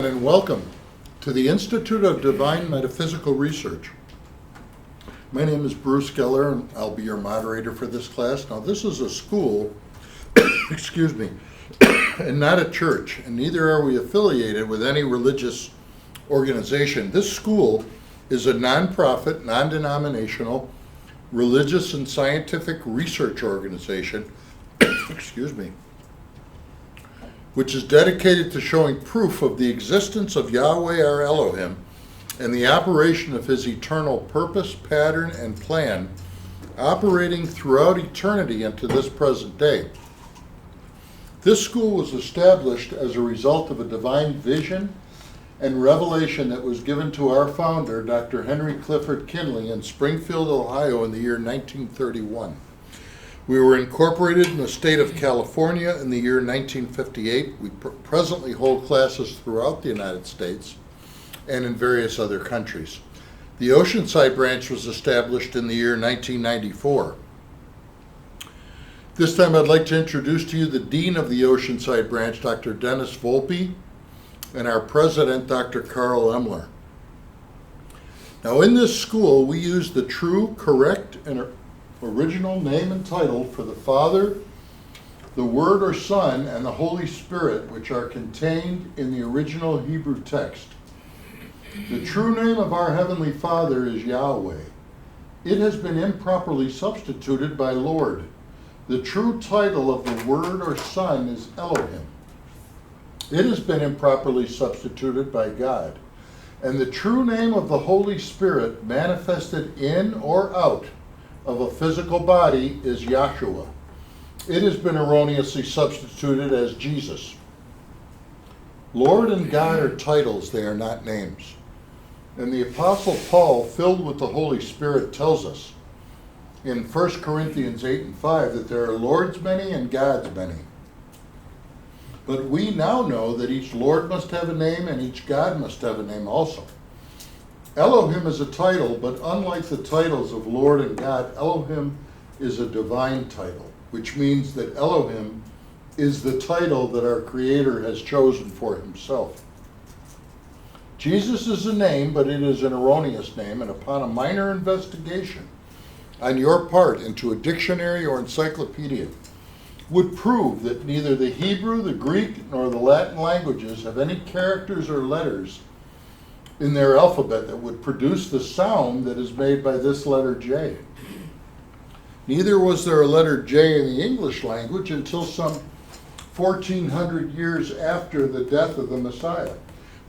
and welcome to the Institute of Divine Metaphysical Research. My name is Bruce Geller, and I'll be your moderator for this class. Now, this is a school, excuse me, and not a church, and neither are we affiliated with any religious organization. This school is a nonprofit, non-denominational, religious and scientific research organization, excuse me, which is dedicated to showing proof of the existence of Yahweh our Elohim and the operation of his eternal purpose, pattern, and plan, operating throughout eternity and to this present day. This school was established as a result of a divine vision and revelation that was given to our founder, Dr. Henry Clifford Kinley, in Springfield, Ohio in the year 1931. We were incorporated in the state of California in the year 1958. We presently hold classes throughout the United States and in various other countries. The Oceanside branch was established in the year 1994. This time I'd like to introduce to you the Dean of the Oceanside branch, Dr. Dennis Volpe, and our President, Dr. Carl Emler. Now, in this school, we use the true, correct, and original name and title for the Father, the Word or Son, and the Holy Spirit, which are contained in the original Hebrew text. The true name of our Heavenly Father is Yahweh. It has been improperly substituted by Lord. The true title of the Word or Son is Elohim. It has been improperly substituted by God. And the true name of the Holy Spirit, manifested in or out of a physical body, is Yahshua. It has been erroneously substituted as Jesus. Lord and God are titles, they are not names. And the Apostle Paul, filled with the Holy Spirit, tells us in 1 Corinthians 8 and 5 that there are Lords many and Gods many. But we now know that each Lord must have a name and each God must have a name also. Elohim is a title, but unlike the titles of Lord and God, Elohim is a divine title, which means that Elohim is the title that our Creator has chosen for himself. Jesus is a name, but it is an erroneous name, and upon a minor investigation on your part into a dictionary or encyclopedia would prove that neither the Hebrew, the Greek, nor the Latin languages have any characters or letters in their alphabet that would produce the sound that is made by this letter J. Neither was there a letter J in the English language until some 1400 years after the death of the Messiah,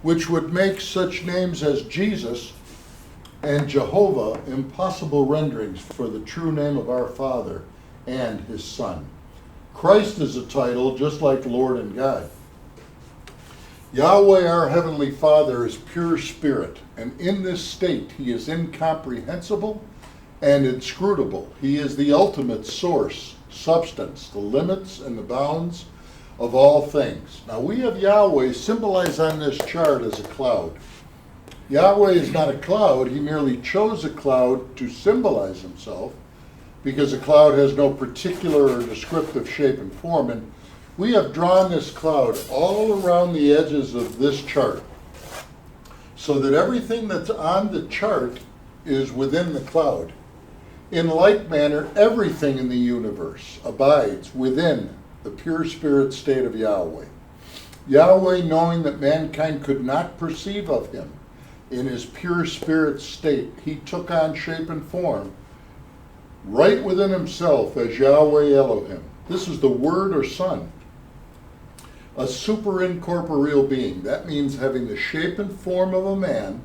which would make such names as Jesus and Jehovah impossible renderings for the true name of our Father and his Son. Christ is a title just like Lord and God. Yahweh, our Heavenly Father, is pure spirit, and in this state he is incomprehensible and inscrutable. He is the ultimate source, substance, the limits and the bounds of all things. Now, we have Yahweh symbolized on this chart as a cloud. Yahweh is not a cloud. He merely chose a cloud to symbolize himself, because a cloud has no particular or descriptive shape and form, and we have drawn this cloud all around the edges of this chart so that everything that's on the chart is within the cloud. In like manner, everything in the universe abides within the pure spirit state of Yahweh. Yahweh, knowing that mankind could not perceive of him in his pure spirit state, he took on shape and form right within himself as Yahweh Elohim. This is the Word or Son, a superincorporeal being. That means having the shape and form of a man,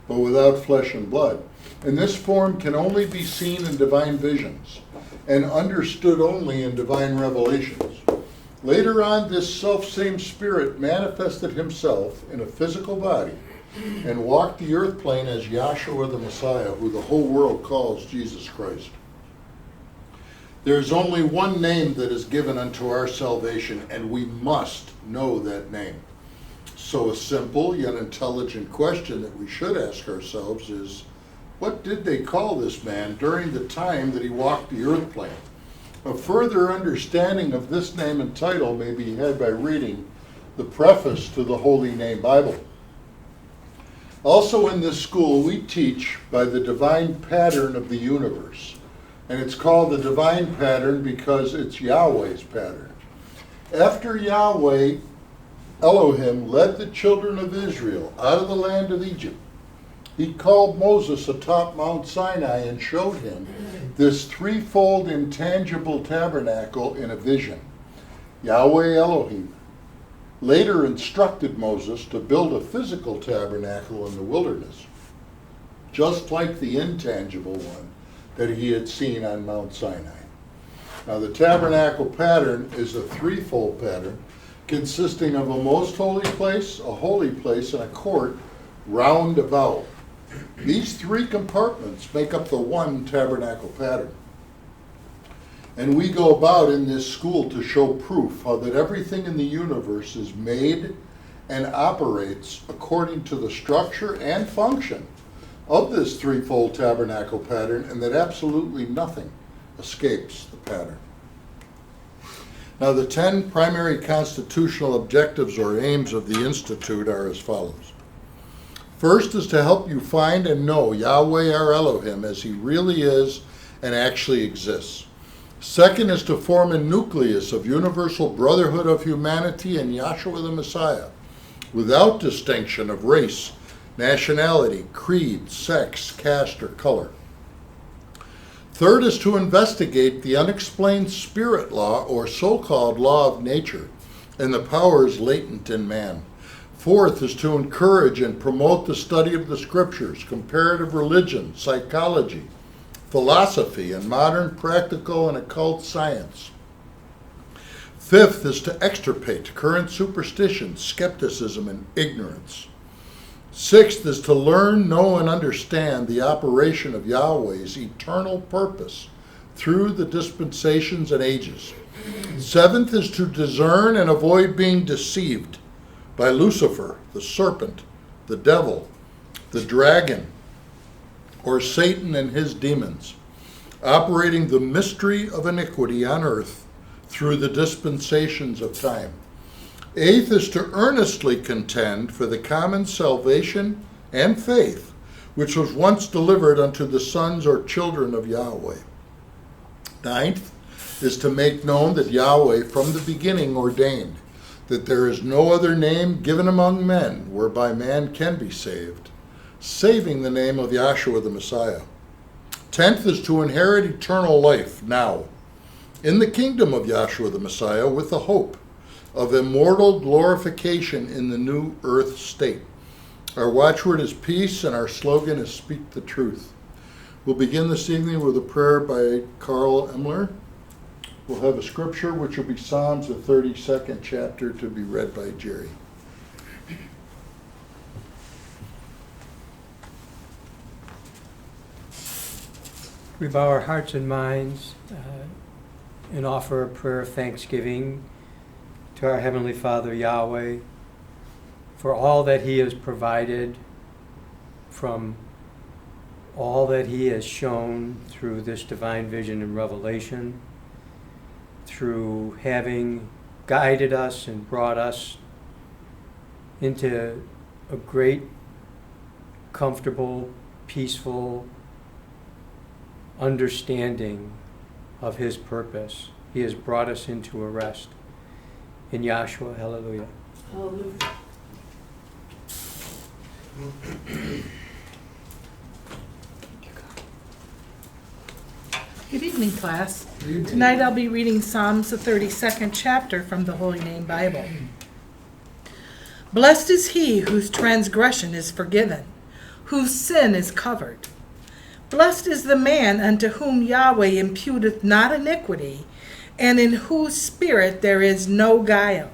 but without flesh and blood. And this form can only be seen in divine visions and understood only in divine revelations. Later on, this self-same spirit manifested himself in a physical body and walked the earth plane as Yahshua the Messiah, who the whole world calls Jesus Christ. There is only one name that is given unto our salvation, and we must know that name. So a simple yet intelligent question that we should ask ourselves is, what did they call this man during the time that he walked the earth plane? A further understanding of this name and title may be had by reading the preface to the Holy Name Bible. Also in this school, we teach by the divine pattern of the universe. And it's called the divine pattern because it's Yahweh's pattern. After Yahweh, Elohim, led the children of Israel out of the land of Egypt, he called Moses atop Mount Sinai and showed him this threefold intangible tabernacle in a vision. Yahweh Elohim later instructed Moses to build a physical tabernacle in the wilderness, just like the intangible one that he had seen on Mount Sinai. Now the tabernacle pattern is a threefold pattern consisting of a most holy place, a holy place, and a court round about. These three compartments make up the one tabernacle pattern. And we go about in this school to show proof how that everything in the universe is made and operates according to the structure and function of this threefold tabernacle pattern, and that absolutely nothing escapes the pattern. Now, the 10 primary constitutional objectives or aims of the Institute are as follows. First is to help you find and know Yahweh our Elohim as he really is and actually exists. Second is to form a nucleus of universal brotherhood of humanity in Yahshua the Messiah, without distinction of race, nationality, creed, sex, caste, or color. Third is to investigate the unexplained spirit law or so-called law of nature and the powers latent in man. Fourth is to encourage and promote the study of the scriptures, comparative religion, psychology, philosophy, and modern practical and occult science. Fifth is to extirpate current superstition, skepticism, and ignorance. Sixth is to learn, know, and understand the operation of Yahweh's eternal purpose through the dispensations and ages. Seventh is to discern and avoid being deceived by Lucifer, the serpent, the devil, the dragon, or Satan and his demons, operating the mystery of iniquity on earth through the dispensations of time. Eighth is to earnestly contend for the common salvation and faith which was once delivered unto the sons or children of Yahweh. Ninth is to make known that Yahweh from the beginning ordained that there is no other name given among men whereby man can be saved, saving the name of Yahshua the Messiah. 10th is to inherit eternal life now in the kingdom of Yahshua the Messiah with the hope of immortal glorification in the new earth state. Our watchword is peace and our slogan is speak the truth. We'll begin this evening with a prayer by Carl Emler. We'll have a scripture which will be Psalms, the 32nd chapter, to be read by Jerry. We bow our hearts and minds and offer a prayer of thanksgiving to our Heavenly Father Yahweh for all that He has provided, from all that He has shown through this divine vision and revelation, through having guided us and brought us into a great, comfortable, peaceful understanding of His purpose. He has brought us into a rest. In Yahshua, hallelujah. Hallelujah. Good evening, class. Tonight I'll be reading Psalms, the 32nd chapter from the Holy Name Bible. Blessed is he whose transgression is forgiven, whose sin is covered. Blessed is the man unto whom Yahweh imputeth not iniquity, and in whose spirit there is no guile.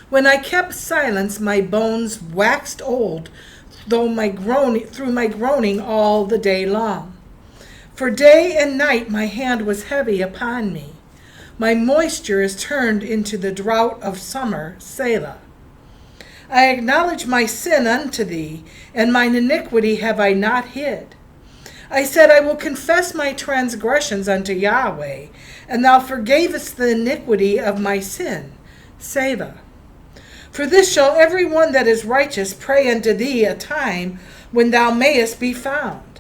When I kept silence, my bones waxed old, through my groaning all the day long. For day and night my hand was heavy upon me. My moisture is turned into the drought of summer, Selah. I acknowledge my sin unto thee, and mine iniquity have I not hid. I said, I will confess my transgressions unto Yahweh, and thou forgavest the iniquity of my sin, Selah. For this shall every one that is righteous pray unto thee a time when thou mayest be found.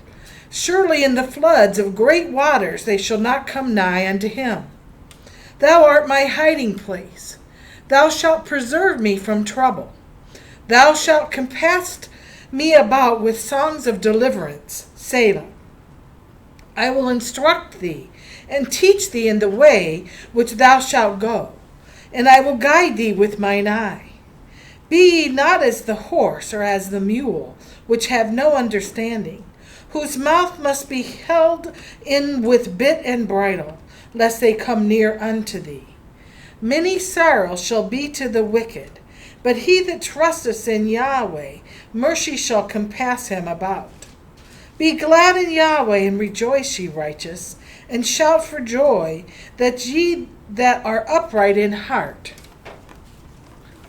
Surely in the floods of great waters they shall not come nigh unto him. Thou art my hiding place. Thou shalt preserve me from trouble. Thou shalt compass me about with songs of deliverance. Selah. I will instruct thee and teach thee in the way which thou shalt go, and I will guide thee with mine eye. Be ye not as the horse or as the mule, which have no understanding, whose mouth must be held in with bit and bridle, lest they come near unto thee. Many sorrows shall be to the wicked, but he that trusteth in Yahweh, mercy shall compass him about. Be glad in Yahweh, and rejoice, ye righteous, and shout for joy, that ye that are upright in heart.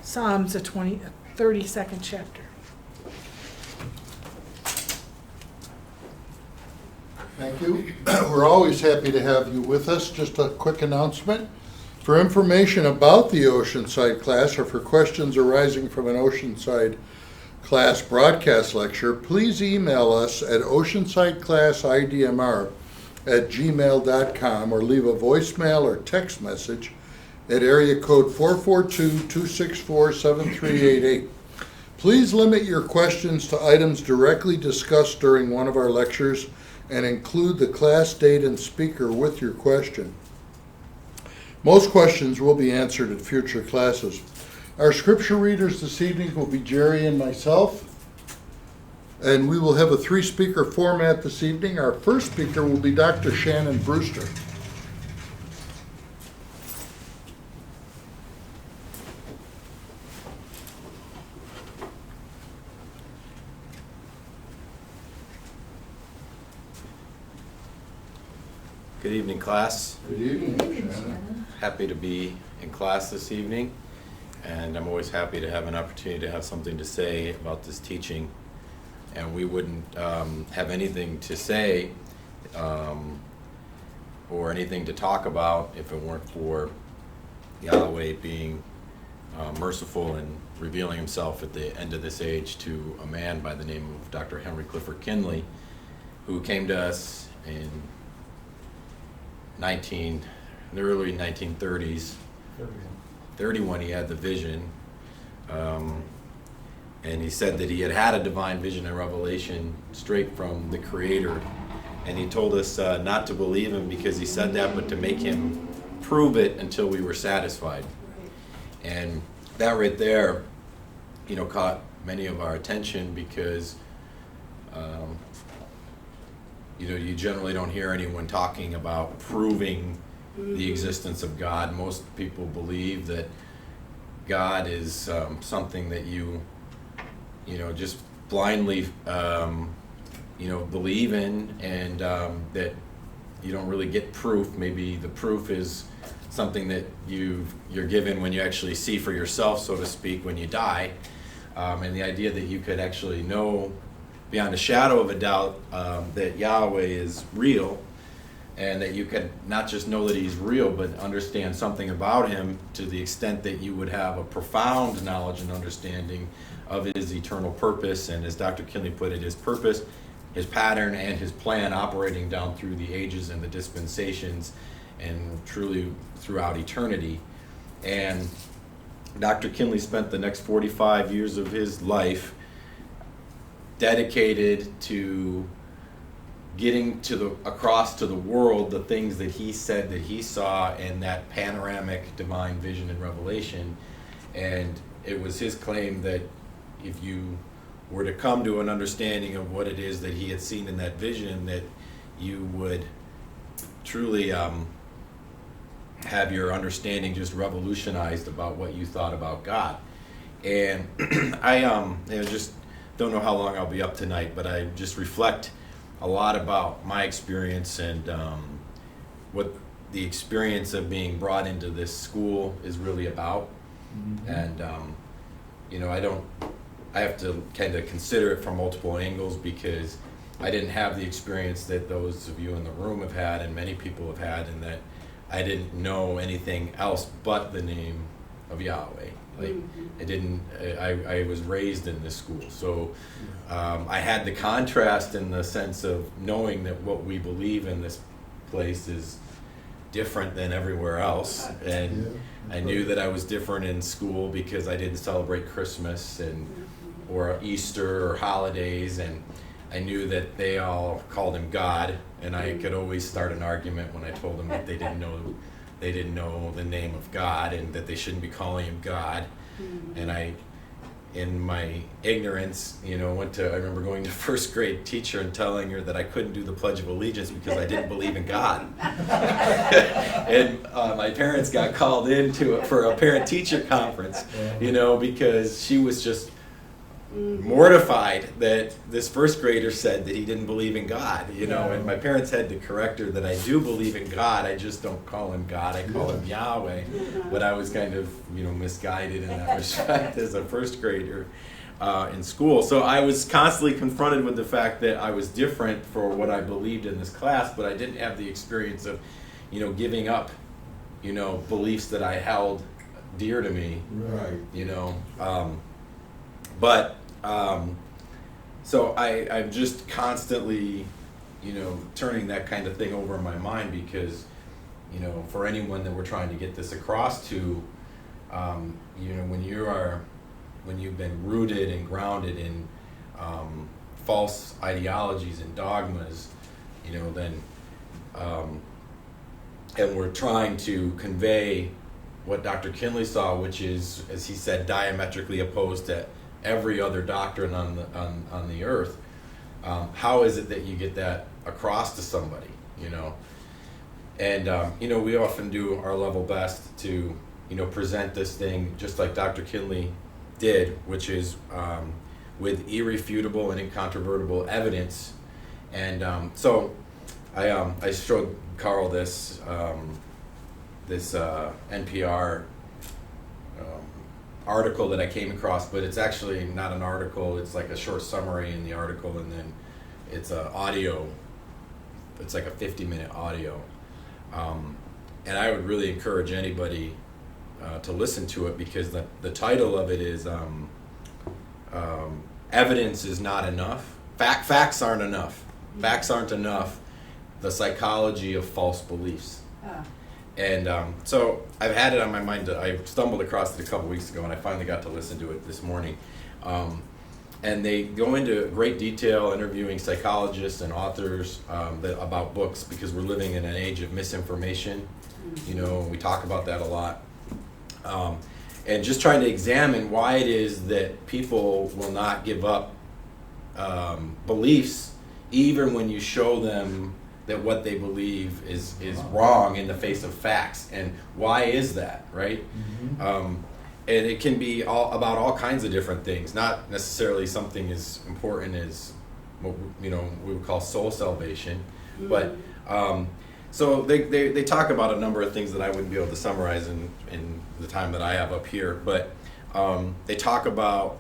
Psalms, the 32nd chapter. Thank you. We're always happy to have you with us. Just a quick announcement. For information about the Oceanside class or for questions arising from an Oceanside class broadcast lecture, please email us at oceansideclassidmr@gmail.com or leave a voicemail or text message at area code 442-264-7388. Please limit your questions to items directly discussed during one of our lectures and include the class date and speaker with your question. Most questions will be answered at future classes. Our scripture readers this evening will be Jerry and myself, and we will have a 3-speaker format this evening. Our first speaker will be Dr. Shannon Brewster. Good evening, class. Good evening, Shannon. Happy to be in class this evening, and I'm always happy to have an opportunity to have something to say about this teaching. And we wouldn't have anything to say or anything to talk about if it weren't for Yahweh being merciful and revealing himself at the end of this age to a man by the name of Dr. Henry Clifford Kinley, who came to us in the early 1930s. 31 he had the vision, and he said that he had a divine vision and revelation straight from the Creator, and he told us not to believe him because he said that, but to make him prove it until we were satisfied. And that right there, caught many of our attention because you generally don't hear anyone talking about proving the existence of God. Most people believe that God is something that you just blindly, believe in, and that you don't really get proof. Maybe the proof is something that you're given when you actually see for yourself, so to speak, when you die. And the idea that you could actually know beyond a shadow of a doubt that Yahweh is real, and that you could not just know that he's real, but understand something about him to the extent that you would have a profound knowledge and understanding of his eternal purpose, and as Dr. Kinley put it, his purpose, his pattern, and his plan operating down through the ages and the dispensations and truly throughout eternity. And Dr. Kinley spent the next 45 years of his life dedicated to getting across to the world the things that he said that he saw in that panoramic divine vision and revelation. And it was his claim that if you were to come to an understanding of what it is that he had seen in that vision, that you would truly have your understanding just revolutionized about what you thought about God. And I just don't know how long I'll be up tonight, but I just reflect a lot about my experience and what the experience of being brought into this school is really about. Mm-hmm. And I have to kind of consider it from multiple angles, because I didn't have the experience that those of you in the room have had and many people have had, and that I didn't know anything else but the name of Yahweh. Like, it didn't. I was raised in this school, so I had the contrast in the sense of knowing that what we believe in this place is different than everywhere else, and I knew that I was different in school because I didn't celebrate Christmas or Easter or holidays, and I knew that they all called him God, and I could always start an argument when I told them that they didn't know the name of God and that they shouldn't be calling him God. And I, in my ignorance, I remember going to first grade teacher and telling her that I couldn't do the Pledge of Allegiance because I didn't believe in God. And my parents got called for a parent-teacher conference, because she was just mortified that this first grader said that he didn't believe in God, and my parents had to correct her that I do believe in God, I just don't call him God, I call him Yahweh. But I was kind of, misguided in that respect as a first grader in school. So I was constantly confronted with the fact that I was different for what I believed in this class, but I didn't have the experience of, giving up, beliefs that I held dear to me. Right. So I'm just constantly, turning that kind of thing over in my mind because, for anyone that we're trying to get this across to, when you've been rooted and grounded in false ideologies and dogmas, then, and we're trying to convey what Dr. Kinley saw, which is, as he said, diametrically opposed to every other doctrine on the earth. How is it that you get that across to somebody, And we often do our level best to present this thing just like Dr. Kinley did, which is with irrefutable and incontrovertible evidence. And so I showed Carl this NPR article that I came across, but it's actually not an article. It's like a short summary in the article, and then it's a audio. It's like a 50-minute audio, and I would really encourage anybody to listen to it because the title of it is "Evidence is Not Enough. Facts aren't enough. Facts aren't enough. The psychology of false beliefs." And so I've had it on my mind. I stumbled across it a couple weeks ago, and I finally got to listen to it this morning. And they go into great detail, interviewing psychologists and authors about books, because we're living in an age of misinformation. We talk about that a lot. And just trying to examine why it is that people will not give up beliefs, even when you show them that what they believe is wrong in the face of facts. And why is that, right? And it can be about all kinds of different things, not necessarily something as important as what we would call soul salvation. But so they talk about a number of things that I wouldn't be able to summarize in the time that I have up here. But they talk about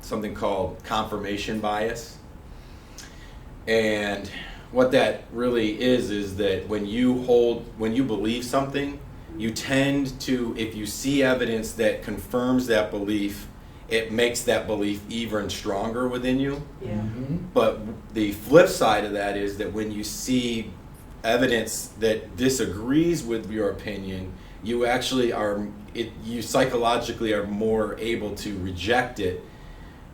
something called confirmation bias. And what that really is that when you believe something, you tend to, if you see evidence that confirms that belief, it makes that belief even stronger within you. But the flip side of that is that when you see evidence that disagrees with your opinion, you actually you psychologically are more able to reject it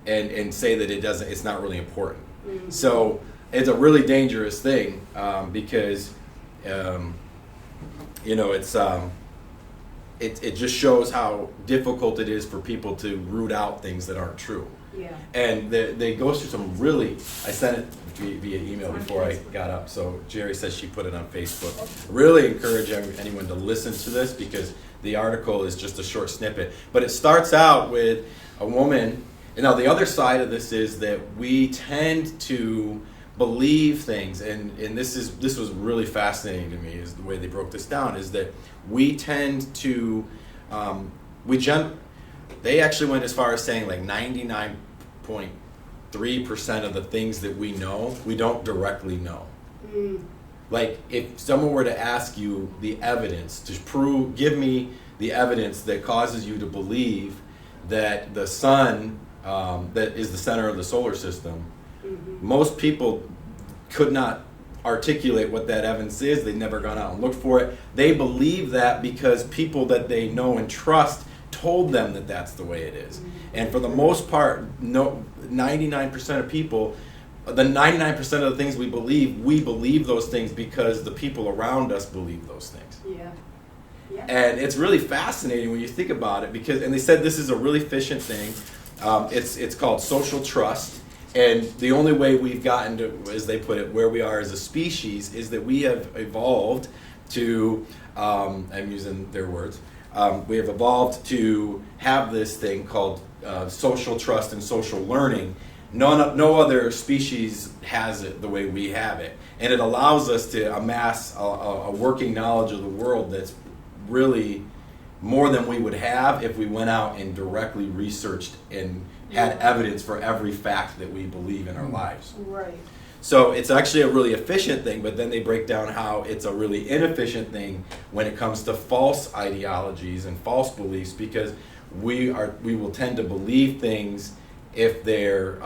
and say that it's not really important. So it's a really dangerous thing because it just shows how difficult it is for people to root out things that aren't true. And they go through some really, I sent it via email before I got up, so Jerry says she put it on Facebook. Really encourage anyone to listen to this because the article is just a short snippet. But it starts out with a woman, and now the other side of this is that we tend to believe things, and this was really fascinating to me, is the way they broke this down, is that we tend to they actually went as far as saying like 99.3% of the things that we know, we don't directly know. Like if someone were to ask you the evidence to give me the evidence that causes you to believe that the sun that is the center of the solar system. Most people could not articulate what that evidence is. They've never gone out and looked for it. They believe that because people that they know and trust told them that that's the way it is. And for the most part, 99% of people, the 99% of the things we believe those things because the people around us believe those things. Yeah. Yeah. And it's really fascinating when you think about it because, and they said this is a really efficient thing. It's called social trust. And the only way we've gotten to, as they put it, where we are as a species is that we have evolved to, I'm using their words, we have evolved to have this thing called social trust and social learning. No other species has it the way we have it. And it allows us to amass a working knowledge of the world that's really more than we would have if we went out and directly researched and had evidence for every fact that we believe in our lives. Right. So it's actually a really efficient thing, but then they break down how it's a really inefficient thing when it comes to false ideologies and false beliefs, because we will tend to believe things if they're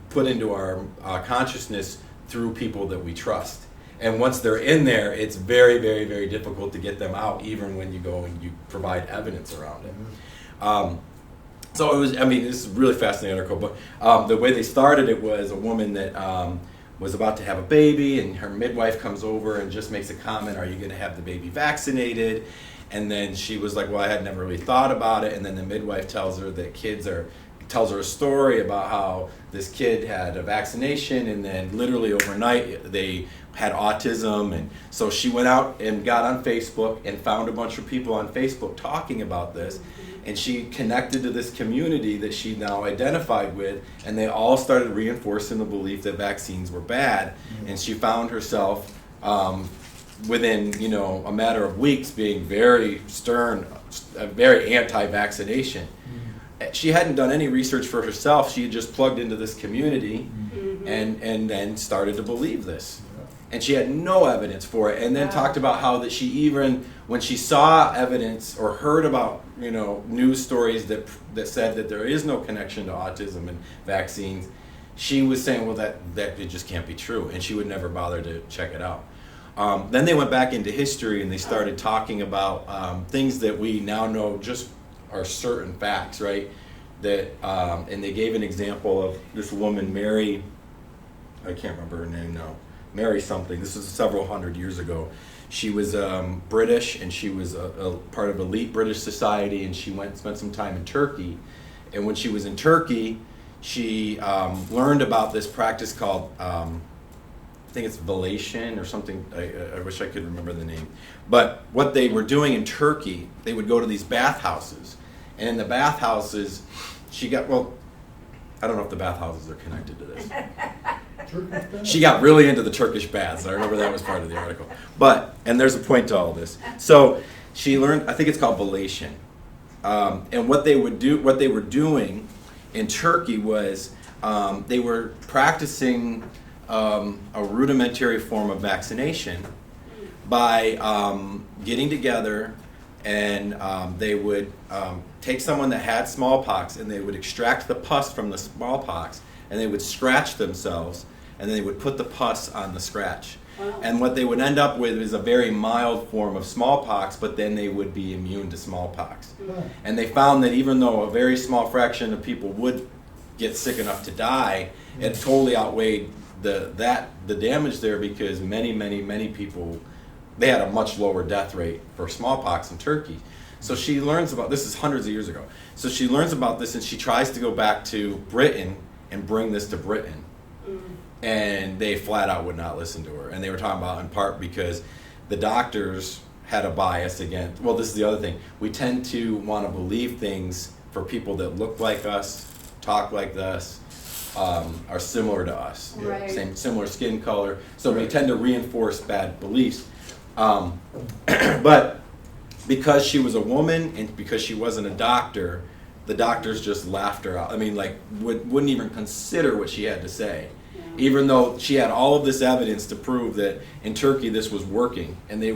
put into our consciousness through people that we trust. And once they're in there, it's very, very, very difficult to get them out, even when you go and you provide evidence around it. So it was, I mean, this is a really fascinating article, but the way they started it was a woman that was about to have a baby, and her midwife comes over and just makes a comment, are you going to have the baby vaccinated? And then she was like, well, I had never really thought about it. And then the midwife tells her that tells her a story about how this kid had a vaccination, and then literally overnight they had autism. And so she went out and got on Facebook and found a bunch of people on Facebook talking about this. And she connected to this community that she now identified with, and they all started reinforcing the belief that vaccines were bad. And she found herself within, a matter of weeks being very stern, very anti-vaccination. She hadn't done any research for herself. She had just plugged into this community and then started to believe this. And she had no evidence for it, and then talked about how that she even, when she saw evidence or heard about, news stories that said that there is no connection to autism and vaccines, she was saying, well, that it just can't be true, and she would never bother to check it out. Then they went back into history, and they started talking about things that we now know just are certain facts, right? That and they gave an example of this woman, Mary, I can't remember her name now, Mary something. This was several hundred years ago. She was British, and she was a part of elite British society, and she spent some time in Turkey. And when she was in Turkey, she learned about this practice called, I think it's velation or something. I wish I could remember the name. But what they were doing in Turkey, they would go to these bathhouses. And in the bathhouses, I don't know if the bathhouses are connected to this. She got really into the Turkish baths. I remember that was part of the article. And there's a point to all this. So she learned, I think it's called velation. And what they were doing in Turkey was they were practicing a rudimentary form of vaccination by getting together, and they would take someone that had smallpox, and they would extract the pus from the smallpox, and they would scratch themselves, and they would put the pus on the scratch. Wow. And what they would end up with is a very mild form of smallpox, but then they would be immune to smallpox. Mm-hmm. And they found that even though a very small fraction of people would get sick enough to die, it totally outweighed the damage there, because many people, they had a much lower death rate for smallpox in Turkey. So she learns about, this is hundreds of years ago, so she learns about this, and she tries to go back to Britain and bring this to Britain. And they flat out would not listen to her. And they were talking about, in part because the doctors had a bias against, well, this is the other thing, we tend to want to believe things for people that look like us, talk like us, are similar to us, right. Similar skin color, so we tend to reinforce bad beliefs. But because she was a woman and because she wasn't a doctor, the doctors just laughed her out. I mean, like, wouldn't even consider what she had to say. Even though she had all of this evidence to prove that in Turkey this was working, and they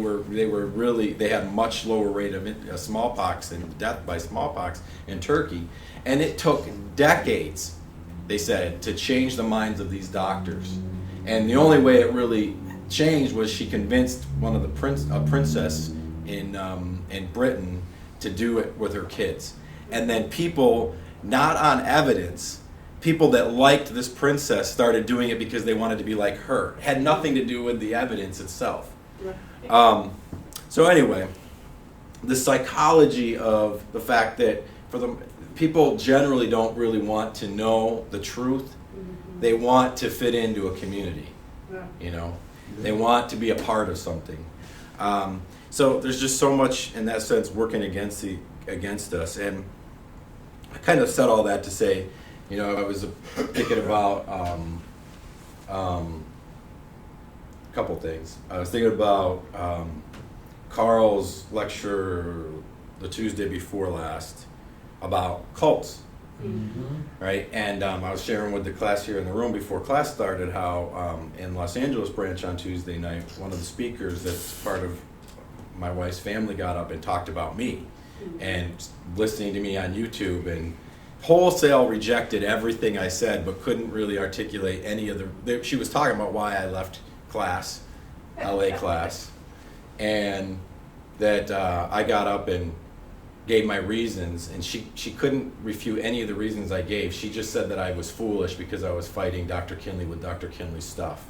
had much lower rate of smallpox and death by smallpox in Turkey, and it took decades, they said, to change the minds of these doctors. And the only way it really changed was she convinced one of the princess in Britain to do it with her kids, and then people not on evidence. People that liked this princess started doing it because they wanted to be like her. It had nothing to do with the evidence itself. So anyway, the psychology of the fact that people generally don't really want to know the truth. They want to fit into a community. You know, they want to be a part of something. So there's just so much in that sense working against us. And I kind of said all that to say, you know, I was thinking about a couple things. I was thinking about Carl's lecture the Tuesday before last about cults, right? And I was sharing with the class here in the room before class started how in Los Angeles branch on Tuesday night, one of the speakers that's part of my wife's family got up and talked about me and listening to me on YouTube and wholesale rejected everything I said, but couldn't really articulate any of she was talking about why I left class, LA class, and that I got up and gave my reasons, and she couldn't refute any of the reasons I gave. She just said that I was foolish because I was fighting Dr. Kinley with Dr. Kinley's stuff.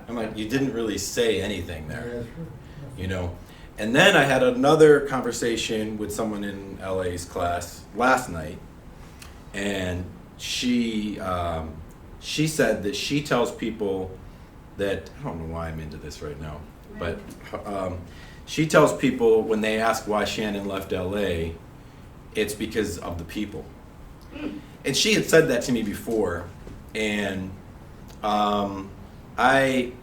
I'm like, you didn't really say anything there, you know? And then I had another conversation with someone in LA's class last night, and she said that she tells people that, I don't know why I'm into this right now, but she tells people when they ask why Shannon left LA, it's because of the people. And she had said that to me before, and I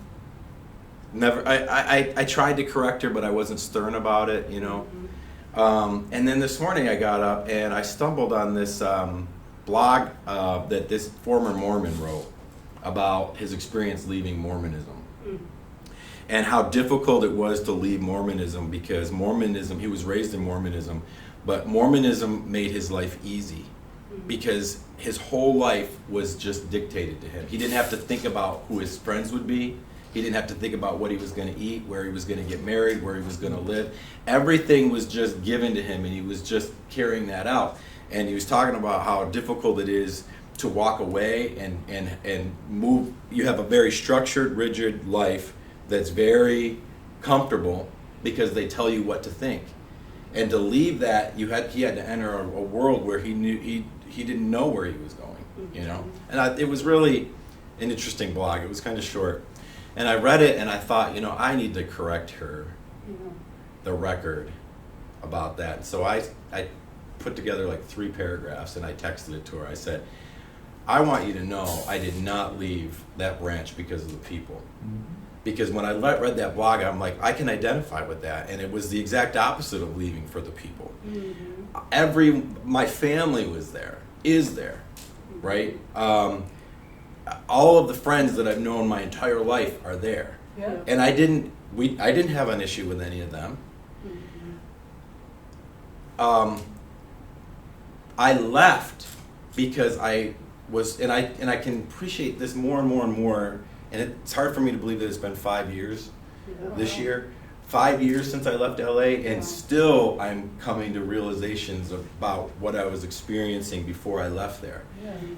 tried to correct her, but I wasn't stern about it, you know. And then this morning I got up and I stumbled on this blog that this former Mormon wrote about his experience leaving Mormonism. And how difficult it was to leave Mormonism because Mormonism, he was raised in Mormonism, but Mormonism made his life easy because his whole life was just dictated to him. He didn't have to think about who his friends would be. He didn't have to think about what he was going to eat, where he was going to get married, where he was going to live. Everything was just given to him, and he was just carrying that out. And he was talking about how difficult it is to walk away and move. You have a very structured, rigid life that's very comfortable because they tell you what to think. And to leave that, he had to enter a world where he knew he didn't know where he was going, you know. And it was really an interesting blog. It was kind of short. And I read it and I thought, you know, I need to correct her, the record about that. So I put together like 3 paragraphs and I texted it to her. I said, I want you to know I did not leave that branch because of the people. Because when I read that blog, I'm like, I can identify with that. And it was the exact opposite of leaving for the people. My family was there, is there, right? All of the friends that I've known my entire life are there. Yeah. And I didn't have an issue with any of them. I left because I was, and I can appreciate this more and more and more, and it's hard for me to believe that it's been 5 years this year. 5 years since I left LA, and still I'm coming to realizations about what I was experiencing before I left there.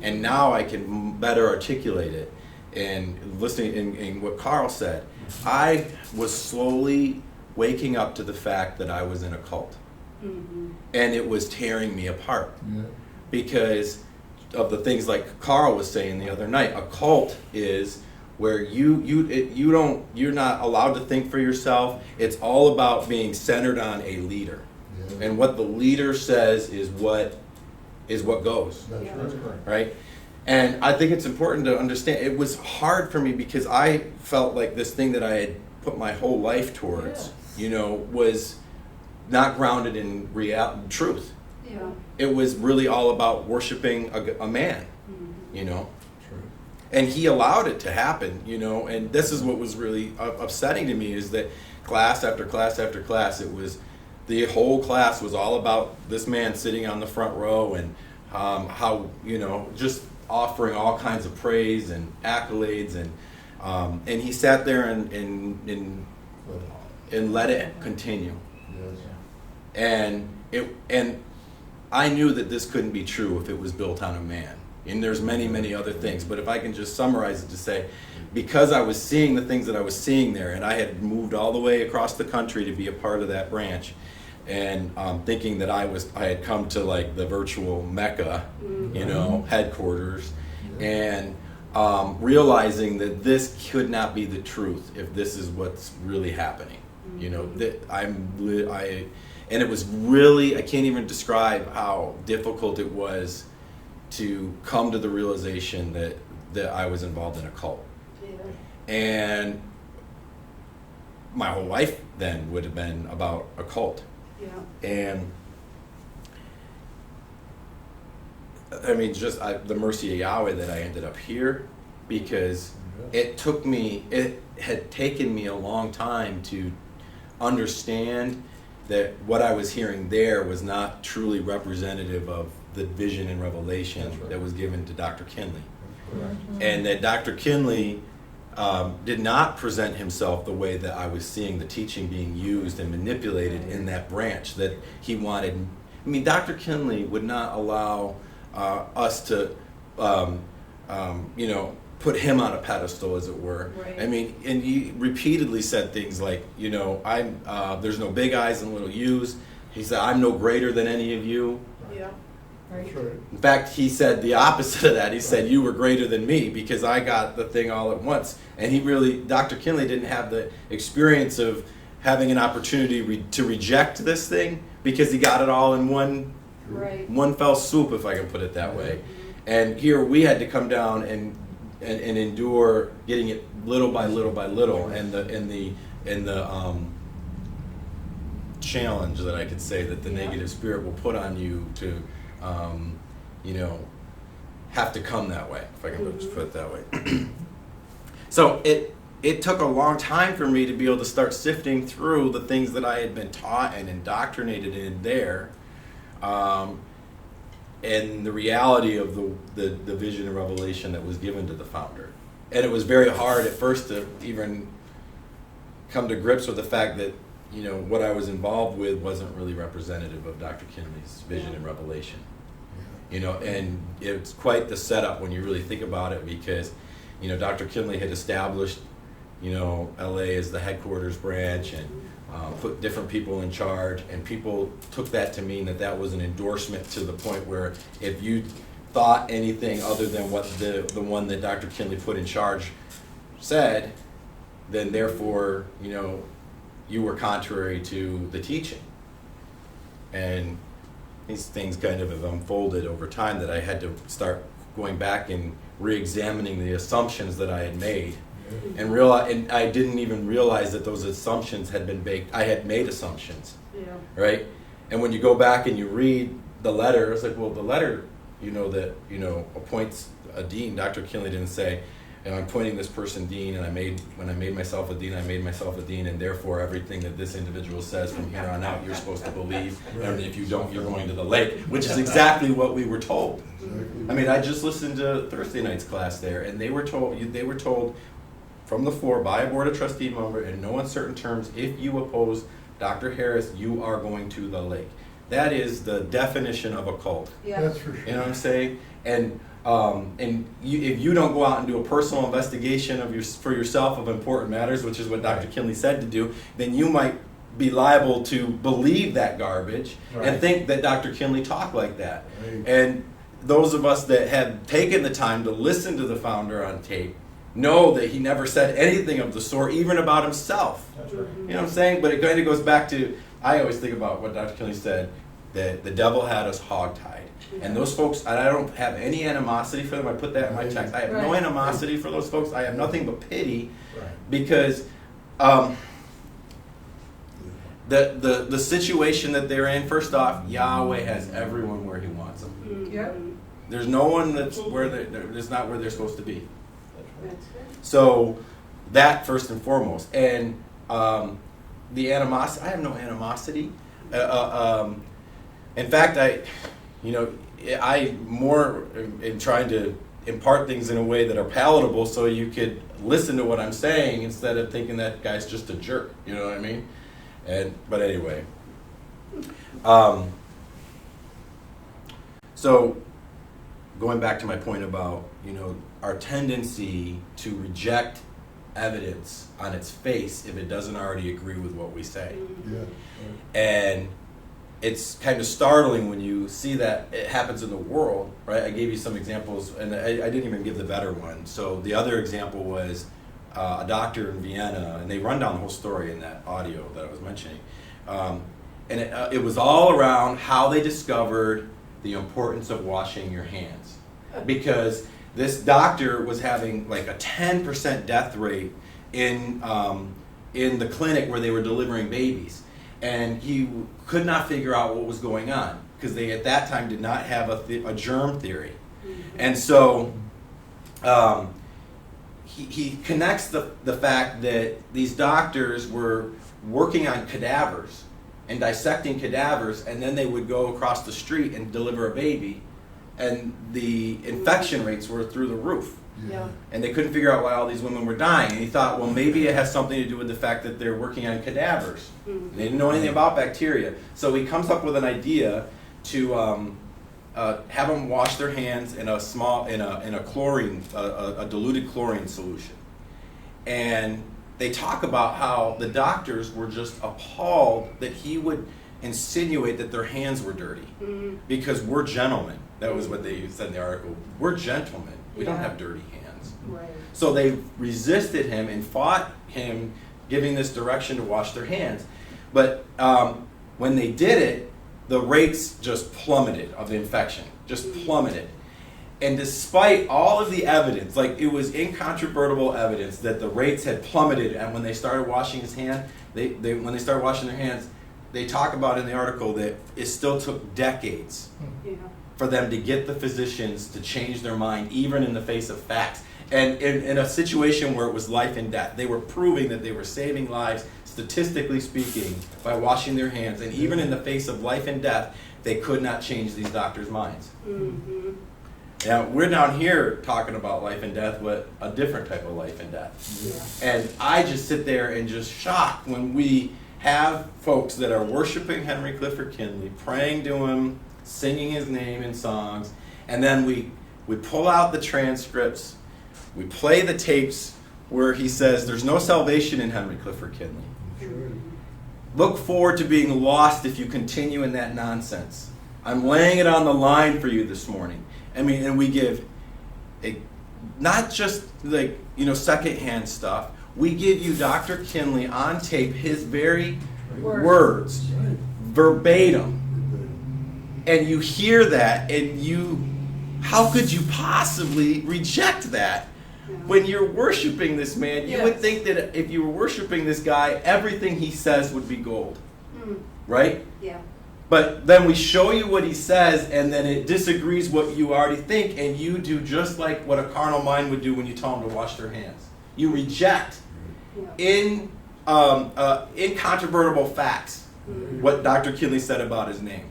And now I can better articulate it. And listening in what Carl said, I was slowly waking up to the fact that I was in a cult. And it was tearing me apart. Because of the things like Carl was saying the other night. A cult is where you're not allowed to think for yourself. It's all about being centered on a leader. And what the leader says is what goes. That's right? And I think it's important to understand, it was hard for me because I felt like this thing that I had put my whole life towards, you know, was not grounded in truth. It was really all about worshiping a man, you know. And he allowed it to happen, you know, and this is what was really upsetting to me, is that class after class after class, the whole class was all about this man sitting on the front row, and how, you know, just offering all kinds of praise and accolades, and he sat there and let it continue. And I knew that this couldn't be true if it was built on a man. And there's many, many other things. But if I can just summarize it to say, because I was seeing the things that I was seeing there, and I had moved all the way across the country to be a part of that branch, and thinking that I had come to like the virtual Mecca, you know, headquarters, and realizing that this could not be the truth if this is what's really happening. You know, that and it was really, I can't even describe how difficult it was to come to the realization that I was involved in a cult. Yeah. And my whole life then would have been about a cult. Yeah. And I mean, just the mercy of Yahweh that I ended up here, because it had taken me a long time to understand that what I was hearing there was not truly representative of the vision and revelation that was given to Dr. Kinley. And that Dr. Kinley did not present himself the way that I was seeing the teaching being used and manipulated in that branch that he wanted. I mean, Dr. Kinley would not allow us to, you know, put him on a pedestal, as it were. Right. I mean, and he repeatedly said things like, you know, there's no big I's and little U's. He said, I'm no greater than any of you. Yeah. Right. In fact, he said the opposite of that. He said, you were greater than me because I got the thing all at once. And Dr. Kinley didn't have the experience of having an opportunity to reject this thing, because he got it all in one fell swoop, if I can put it that way. And here we had to come down and endure getting it little by little by little, and the challenge that I could say that the negative spirit will put on you to, you know, have to come that way, if I can put it that way. So it took a long time for me to be able to start sifting through the things that I had been taught and indoctrinated in there, and the reality of the vision and revelation that was given to the founder. And it was very hard at first to even come to grips with the fact that, you know, what I was involved with wasn't really representative of Dr. Kinley's vision and revelation. You know, and it's quite the setup when you really think about it, because, you know, Dr. Kinley had established, you know, LA as the headquarters branch, and put different people in charge, and people took that to mean that was an endorsement, to the point where if you thought anything other than what the one that Dr. Kinley put in charge said, then therefore, you know, you were contrary to the teaching. And these things kind of have unfolded over time, that I had to start going back and re-examining the assumptions that I had made. And I didn't even realize that those assumptions had been baked. I had made assumptions, right? And when you go back and you read the letter, it's like, well, the letter, you know, that, you know, appoints a dean. Dr. Kinley didn't say, and I'm appointing this person dean, and when I made myself a dean, I made myself a dean, and therefore everything that this individual says from here on out, you're supposed to believe, and if you don't, you're going to the lake, which is exactly what we were told. I mean, I just listened to Thursday night's class there, and they were told from the floor by a board of trustee member, in no uncertain terms, if you oppose Dr. Harris, you are going to the lake. That is the definition of a cult. Yeah. That's for sure. You know what I'm saying? And if you don't go out and do a personal investigation for yourself of important matters, which is what Dr. Kinley said to do, then you might be liable to believe that garbage and think that Dr. Kinley talked like that. Right. And those of us that have taken the time to listen to the founder on tape know that he never said anything of the sort, even about himself. That's right. You know what I'm saying? But it kind of goes back to, I always think about what Dr. Kinley said, that the devil had us hogtied. And those folks, and I don't have any animosity for them. I put that in my text. I have no animosity for those folks. I have nothing but pity, because the situation that they're in, first off, Yahweh has everyone where he wants them. There's no one that's not where they're supposed to be. That's good. So that first and foremost, and the animosity. I have no animosity. In fact, I more am trying to impart things in a way that are palatable, so you could listen to what I'm saying instead of thinking that guy's just a jerk. You know what I mean? But anyway. So going back to my point about, our tendency to reject evidence on its face if it doesn't already agree with what we say. Yeah. And it's kind of startling when you see that it happens in the world, right? I gave you some examples, and I didn't even give the better one. So the other example was a doctor in Vienna, and they run down the whole story in that audio that I was mentioning. And it was all around how they discovered the importance of washing your hands. Because this doctor was having like a 10% death rate in the clinic where they were delivering babies. And he could not figure out what was going on because they at that time did not have a germ theory. And so he connects the fact that these doctors were working on cadavers and dissecting cadavers, and then they would go across the street and deliver a baby, and the infection rates were through the roof. Yeah. And they couldn't figure out why all these women were dying. And he thought, well, maybe it has something to do with the fact that they're working on cadavers. They didn't know anything about bacteria. So he comes up with an idea to have them wash their hands in a chlorine, a diluted chlorine solution. And they talk about how the doctors were just appalled that he would insinuate that their hands were dirty because we're gentlemen. That was what they said in the article. We're gentlemen. We don't Yeah. have dirty hands. Right. So they resisted him and fought him giving this direction to wash their hands. But when they did it, the rates just plummeted of the infection, just plummeted. And despite all of the evidence, like it was incontrovertible evidence that the rates had plummeted, and when they started washing his hand, when they started washing their hands, they talk about in the article that it still took decades Yeah. for them to get the physicians to change their mind, even in the face of facts. And in a situation where it was life and death, they were proving that they were saving lives, statistically speaking, by washing their hands. And even in the face of life and death, they could not change these doctors' minds. Mm-hmm. Now, we're down here talking about life and death, but a different type of life and death. Yeah. And I just sit there and just shocked when we have folks that are worshiping Henry Clifford Kinley, praying to him, singing his name in songs, and then we pull out the transcripts, we play the tapes where he says there's no salvation in Henry Clifford Kinley. Look forward to being lost if you continue in that nonsense. I'm laying it on the line for you this morning. I mean, and we give not just like, secondhand stuff. We give you Dr. Kinley on tape, his very words, verbatim. And you hear that, and how could you possibly reject that? When you're worshiping this man, you would Yes. think that if you were worshiping this guy, everything he says would be gold, right? Yeah. But then we show you what he says, and then it disagrees what you already think, and you do just like what a carnal mind would do when you tell them to wash their hands. You reject Yeah. incontrovertible facts what Dr. Kinley said about his name.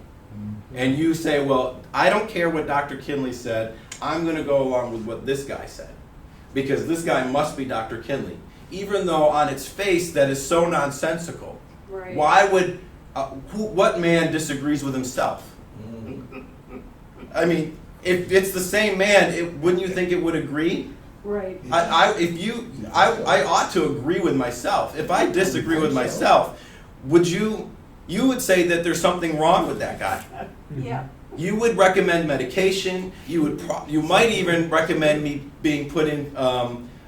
And you say, well, I don't care what Dr. Kinley said. I'm going to go along with what this guy said. Because this guy must be Dr. Kinley. Even though on its face that is so nonsensical. Right. Why would, what man disagrees with himself? I mean, if it's the same man, wouldn't you think it would agree? Right. I ought to agree with myself. If I disagree with myself, you would say that there's something wrong with that guy. Yeah. You would recommend medication. You might even recommend me being put in,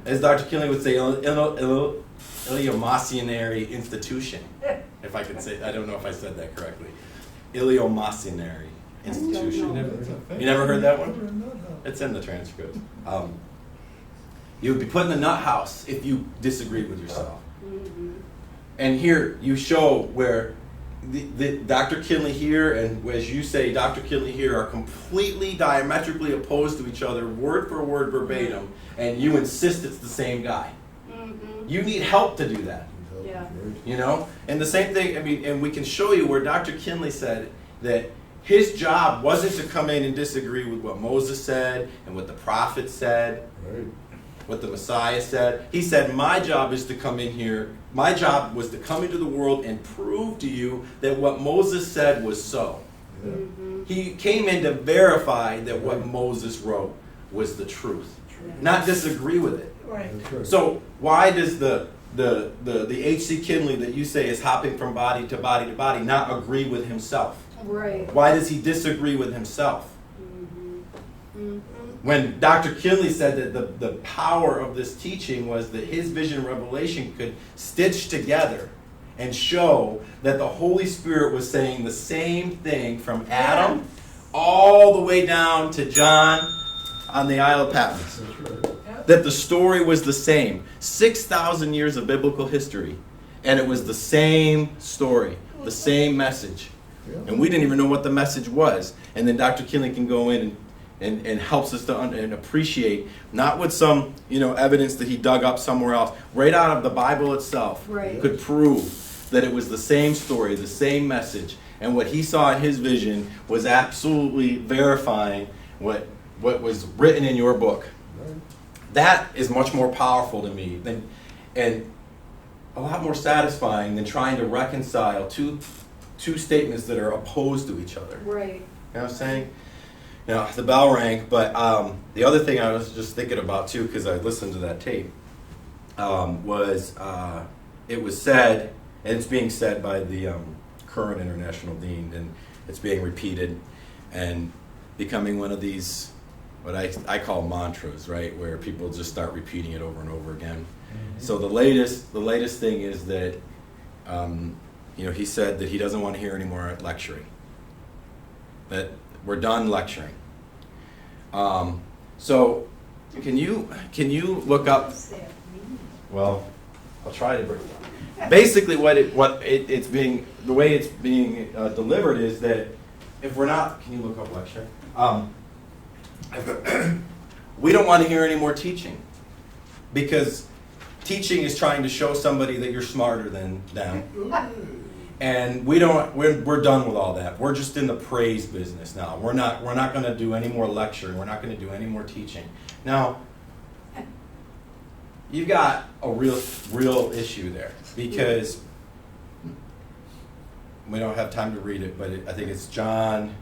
as Dr. Kinley would say, Iliomasianary institution. If I could say, I don't know if I said that correctly. Iliomasianary institution. You never heard that one? It's in the transcript. You would be put in the nut house if you disagreed with yourself. Mm-hmm. And here you show where the Dr. Kinley here and as you say, Dr. Kinley here are completely diametrically opposed to each other, word for word, verbatim, and you insist it's the same guy. Mm-hmm. You need help to do that. Yeah. You know? And the same thing, I mean, and we can show you where Dr. Kinley said that his job wasn't to come in and disagree with what Moses said and what the prophets said, Right. what the Messiah said. He said, my job is to come in here, my job was to come into the world and prove to you that what Moses said was so. Yeah. Mm-hmm. He came in to verify that what Moses wrote was the truth, not disagree with it. Right. That's right. So why does the H.C. Kinley that you say is hopping from body to body to body not agree with himself? Right. Why does he disagree with himself? Mm-hmm. Mm-hmm. When Dr. Kinley said that the power of this teaching was that his vision and revelation could stitch together and show that the Holy Spirit was saying the same thing from Adam all the way down to John on the Isle of Patmos. That's right. That the story was the same. 6,000 years of biblical history, and it was the same story, the same message. Yeah. And we didn't even know what the message was. And then Dr. Kinley can go in and helps us to and appreciate, not with some evidence that he dug up somewhere else, right out of the Bible itself, Right. could prove that it was the same story, the same message. And what he saw in his vision was absolutely verifying what was written in your book. Right. That is much more powerful to me than, and a lot more satisfying than trying to reconcile two statements that are opposed to each other. Right. You know what I'm saying? The bell rang, but the other thing I was just thinking about too, because I listened to that tape, was it was said, and it's being said by the current international dean, and it's being repeated and becoming one of these, what I call mantras, right, where people just start repeating it over and over again. So the latest thing is that he said that he doesn't want to hear any more lecturing. That we're done lecturing. So can you look up? Well, I'll try to bring. Basically, the way it's being delivered is that if we're not, can you look up lecturing? We don't want to hear any more teaching, because teaching is trying to show somebody that you're smarter than them. And we're done with all that. We're just in the praise business now. We're not going to do any more lecturing. We're not going to do any more teaching. Now, you've got a real issue there, because we don't have time to read it, but I think it's John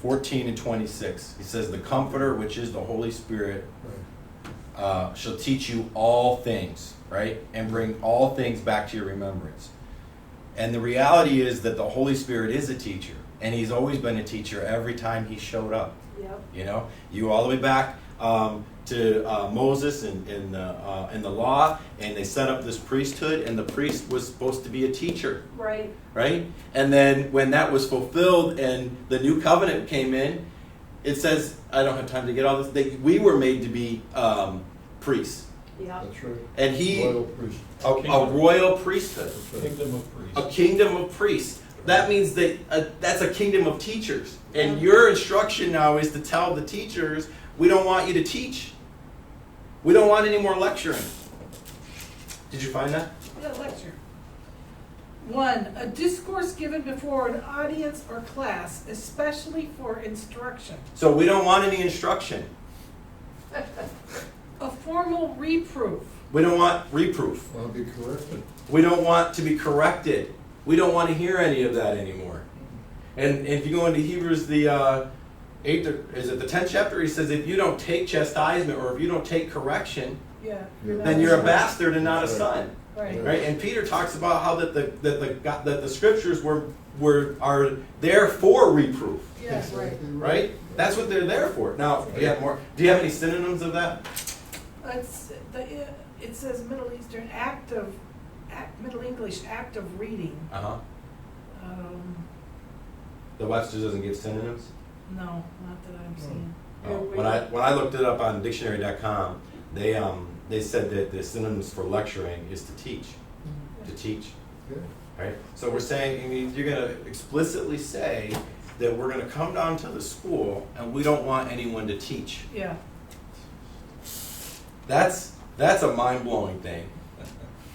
14 and 26. He says, "The Comforter, which is the Holy Spirit, shall teach you all things," right? "And bring all things back to your remembrance." And the reality is that the Holy Spirit is a teacher, and he's always been a teacher every time he showed up. Yep. You all the way back to Moses in the law, and they set up this priesthood, and the priest was supposed to be a teacher, Right. right? And then when that was fulfilled and the new covenant came in, it says, I don't have time to get all this, we were made to be priests. Yep. That's right. And he, Royal priest. a royal priesthood. That's right. Kingdom of priests. A kingdom of priests. That means that that's a kingdom of teachers. And your instruction now is to tell the teachers, we don't want you to teach. We don't want any more lecturing. Did you find that? Yeah, lecture. 1. A discourse given before an audience or class, especially for instruction. So we don't want any instruction. A formal reproof. We don't want reproof. Want to be corrected. We don't want to be corrected. We don't want to hear any of that anymore. And if you go into Hebrews, the 8th, is it the 10th chapter? He says, if you don't take chastisement or if you don't take correction, Yeah. then you're a bastard and not a son. Right. Right? And Peter talks about how that the scriptures are there for reproof. Yes, right. Right? That's what they're there for. Now, do you have more? Do you have any synonyms of that? It says Middle English act of reading. Uh-huh. The Webster doesn't give synonyms? No, not that I'm seeing. Oh, when I looked it up on dictionary.com, they said that the synonyms for lecturing is to teach. To teach. Yeah. Right? So we're saying, I mean, you're gonna explicitly say that we're gonna come down to the school and we don't want anyone to teach. Yeah. That's a mind-blowing thing.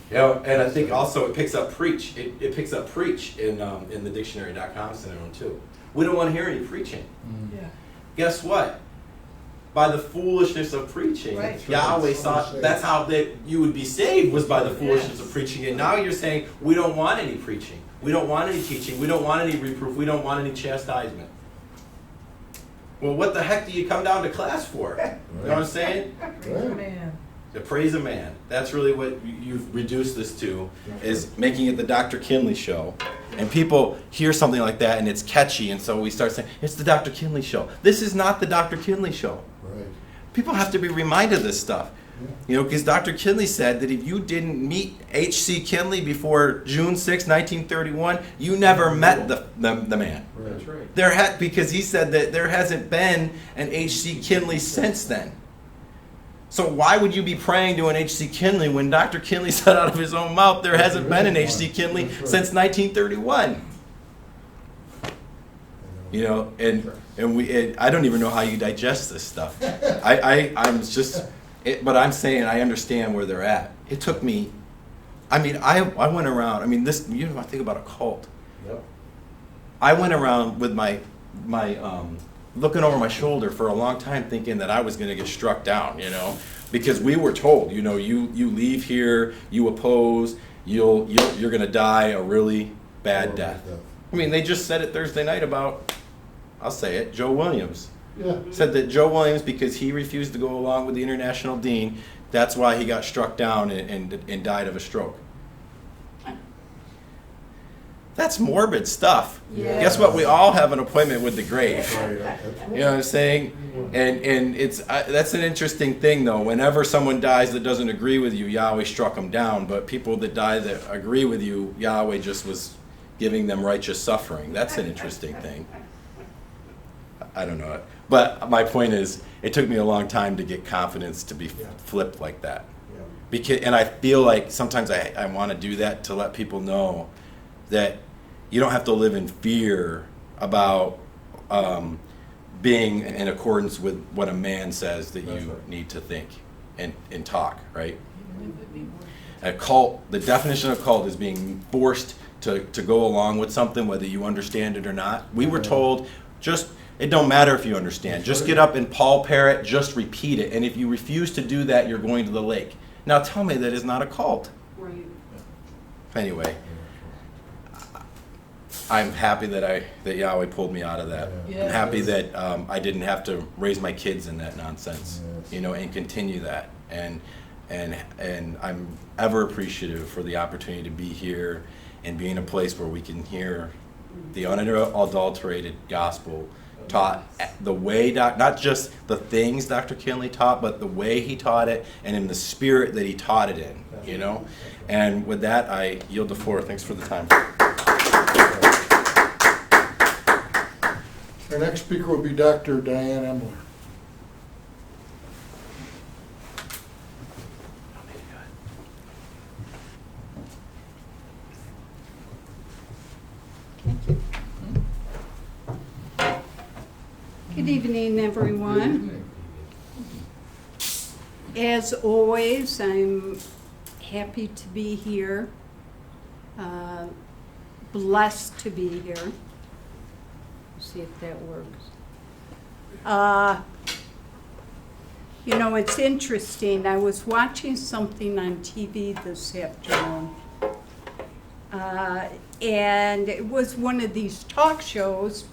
You know, and I think also it picks up preach. It picks up preach in the dictionary.com synonym too. We don't want to hear any preaching. Yeah. Guess what? By the foolishness of preaching, Right. Yahweh saw that's how that you would be saved, was by the foolishness of preaching. And now you're saying we don't want any preaching. We don't want any teaching. We don't want any reproof. We don't want any chastisement. Well, what the heck do you come down to class for? You know what I'm saying? Right. Man. To praise a man. That's really what you've reduced this to, is making it the Dr. Kinley show. And people hear something like that and it's catchy, and so we start saying, it's the Dr. Kinley show. This is not the Dr. Kinley show. Right. People have to be reminded of this stuff. You know, because Dr. Kinley said that if you didn't meet H.C. Kinley before June 6, 1931, you never met the man. That's right. Because he said that there hasn't been an H.C. Kinley since then. So why would you be praying to an H.C. Kinley when Dr. Kinley said out of his own mouth there hasn't been an H.C. Kinley since 1931? You know, and I don't even know how you digest this stuff. But I'm saying I understand where they're at. It took me, I mean, I went around, I mean, this, you know, I think about a cult. Yep. I went around with my looking over my shoulder for a long time thinking that I was going to get struck down, you know, because we were told, you know, you leave here, you oppose, you're going to die a really bad death. I mean, they just said it Thursday night about, I'll say it, Joe Williams. Yeah. Said that Joe Williams, because he refused to go along with the international dean, that's why he got struck down and died of a stroke. That's morbid stuff. Yeah. Guess what? We all have an appointment with the grave. Right. That's right. You know what I'm saying? And it's that's an interesting thing, though. Whenever someone dies that doesn't agree with you, Yahweh struck them down. But people that die that agree with you, Yahweh just was giving them righteous suffering. That's an interesting thing. I don't know. But my point is, it took me a long time to get confidence to be flipped like that. And I feel like sometimes I want to do that to let people know that you don't have to live in fear about being in accordance with what a man says that you need to think and talk, right? A cult, the definition of cult is being forced to go along with something, whether you understand it or not. We were told, it don't matter if you understand. Just get up and Paul Parrot, just repeat it. And if you refuse to do that, you're going to the lake. Now tell me that is not a cult. Right. Anyway, I'm happy that Yahweh pulled me out of that. Yeah. I'm happy that I didn't have to raise my kids in that nonsense, you know, and continue that. And I'm ever appreciative for the opportunity to be here and be in a place where we can hear the unadulterated gospel taught the way, not just the things Dr. Kinley taught, but the way he taught it and in the spirit that he taught it in, you know? And with that, I yield the floor. Thanks for the time. Our next speaker will be Dr. Diane Emler. Good evening, everyone. As always, I'm happy to be here, blessed to be here. See if that works. You know, it's interesting. I was watching something on TV this afternoon, and it was one of these talk shows,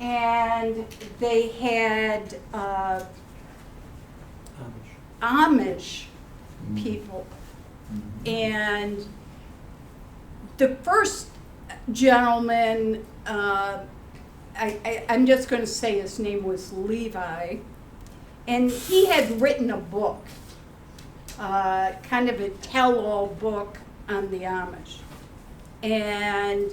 and they had Amish people. And the first gentleman, I'm just going to say his name was Levi, and he had written a book, kind of a tell-all book on the Amish. And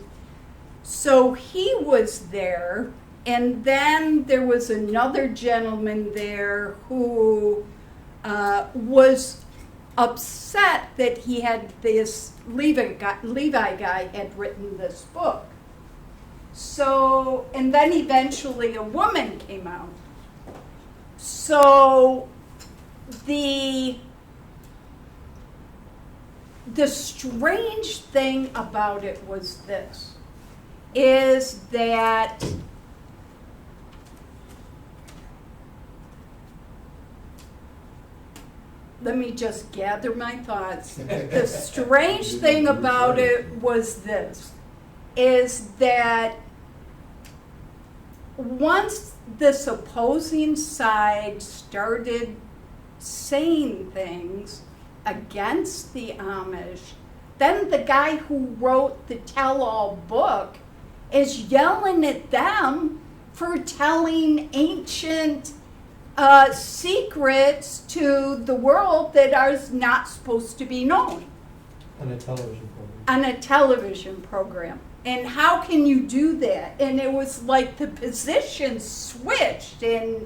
so he was there, and then there was another gentleman there who was upset that he had this Levi guy had written this book. So, and then eventually a woman came out. So the strange thing about it was this, is that let me just gather my thoughts. The strange thing about it was this, is that once this opposing side started saying things against the Amish, then the guy who wrote the tell-all book is yelling at them for telling ancient secrets to the world that are not supposed to be known On a television program. on a television program. And how can you do that? And it was like the position switched, and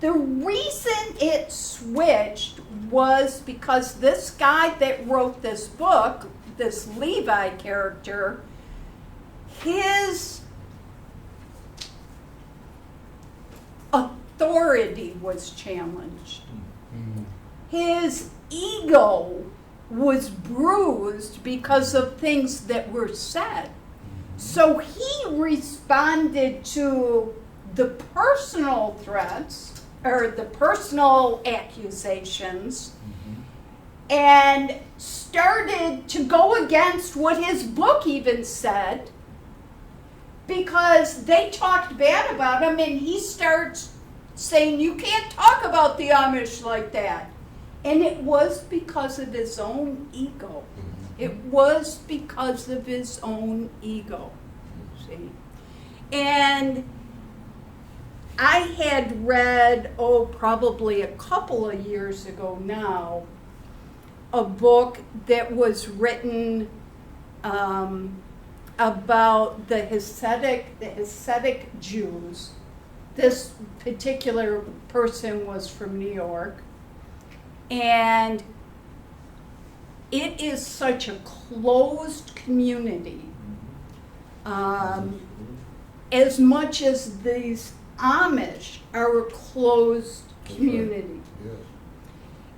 the reason it switched was because this guy that wrote this book, this Levi character, his authority was challenged. His ego was bruised because of things that were said. So he responded to the personal threats or the personal accusations and started to go against what his book even said, because they talked bad about him, and he starts saying, you can't talk about the Amish like that. And it was because of his own ego. It was because of his own ego, see? And I had read, probably a couple of years ago now, a book that was written about the Hasidic Jews. This particular person was from New York, and it is such a closed community. As much as these Amish are a closed community. Yes.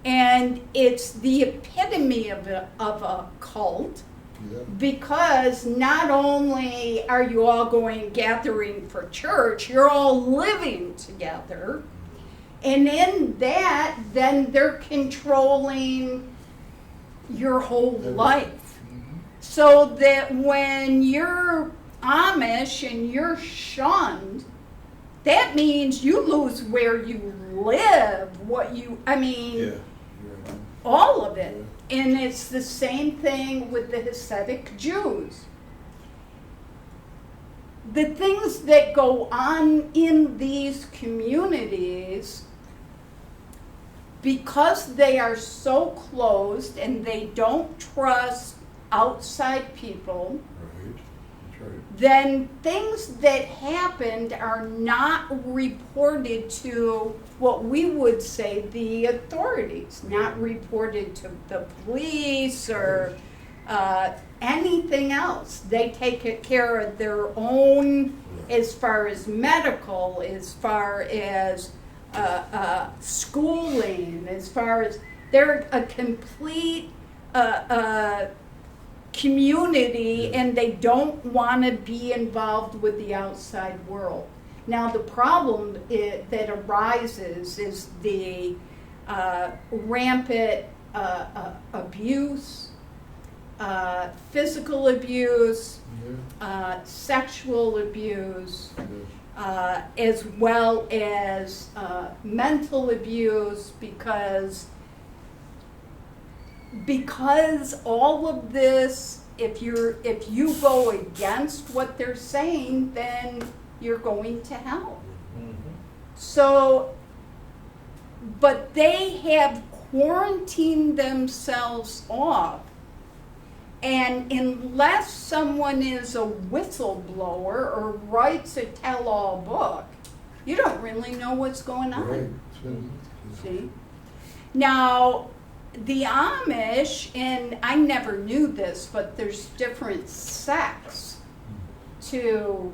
And it's the epitome of a cult, Yeah. because not only are you all going gathering for church, you're all living together. And in that, then they're controlling your whole life. So that when you're Amish and you're shunned, that means you lose where you live, all of it. And it's the same thing with the Hasidic Jews. The things that go on in these communities, because they are so closed and they don't trust outside people, Right. That's right. then things that happened are not reported to what we would say the authorities, not reported to the police or anything else. They take care of their own, as far as medical, as far as schooling, as far as they're a complete community, and they don't want to be involved with the outside world. Now the problem that arises is the rampant abuse, physical abuse, sexual abuse, as well as mental abuse, because all of this, if you go against what they're saying, then you're going to hell. So, but they have quarantined themselves off, and unless someone is a whistleblower or writes a tell-all book, you don't really know what's going on. Right. See? Now, the Amish, and I never knew this, but there's different sects to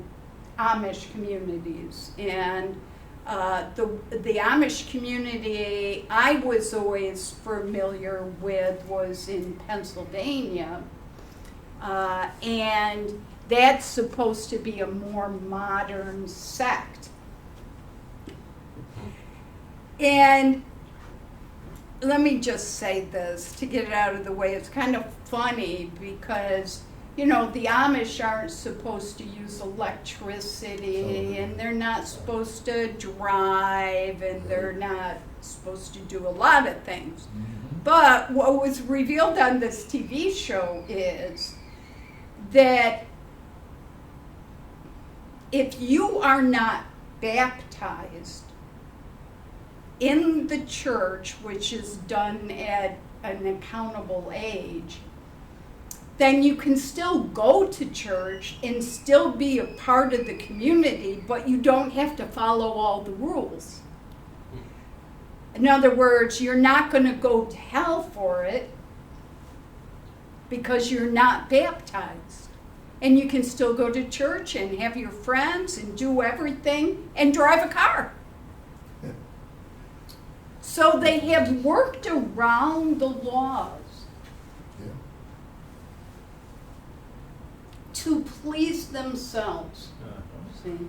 Amish communities. And the Amish community I was always familiar with was in Pennsylvania. And that's supposed to be a more modern sect. And let me just say this to get it out of the way. It's kind of funny because, you know, the Amish aren't supposed to use electricity, and they're not supposed to drive, and they're not supposed to do a lot of things. But what was revealed on this TV show is that if you are not baptized in the church, which is done at an accountable age, then you can still go to church and still be a part of the community, but you don't have to follow all the rules. In other words, you're not going to go to hell for it because you're not baptized. And you can still go to church and have your friends and do everything and drive a car. So they have worked around the laws to please themselves. See?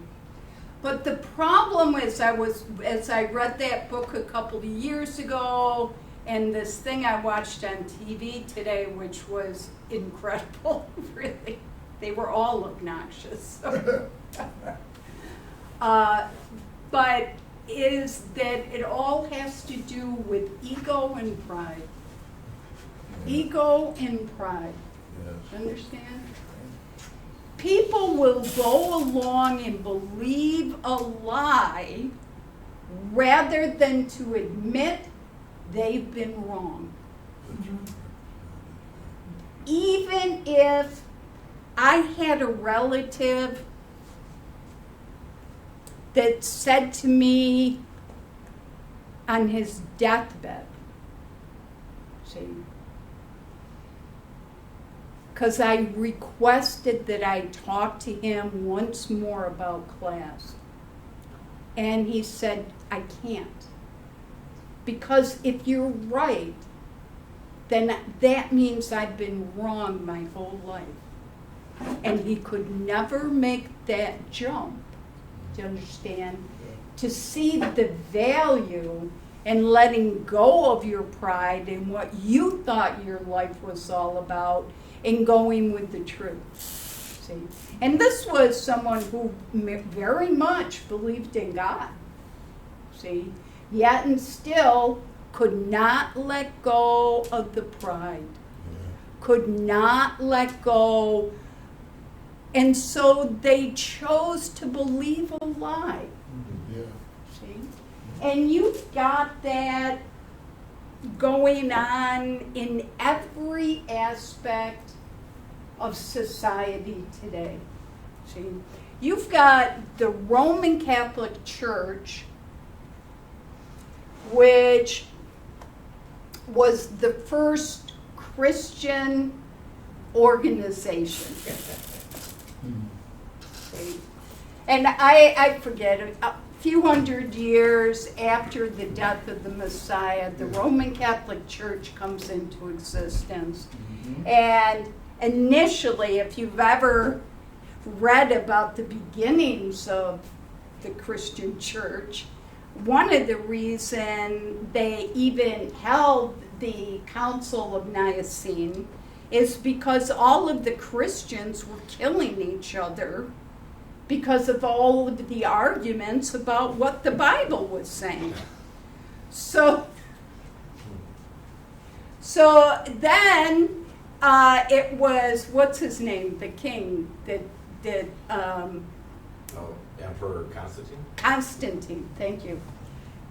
But the problem is, as I read that book a couple of years ago, and this thing I watched on TV today, which was incredible, really. They were all obnoxious. But is that it all has to do with ego and pride. Ego and pride. Yes. Understand? People will go along and believe a lie rather than to admit they've been wrong. Even if I had a relative that said to me on his deathbed, see, because I requested that I talk to him once more about class. And he said, I can't. Because if you're right, then that means I've been wrong my whole life. And he could never make that jump, do you understand? To see the value in letting go of your pride and what you thought your life was all about and going with the truth. See? And this was someone who very much believed in God. See? Yet and still could not let go of the pride. Could not let go. And so they chose to believe a lie. Yeah. See? And you've got that going on in every aspect of society today. See? You've got the Roman Catholic Church, which was the first Christian organization. See? And I forget, a few hundred years after the death of the Messiah, the Roman Catholic Church comes into existence. And initially, if you've ever read about the beginnings of the Christian church, one of the reasons they even held the Council of Nicene is because all of the Christians were killing each other because of all of the arguments about what the Bible was saying. So then it was, what's his name, the king that did, Emperor Constantine? Constantine, thank you.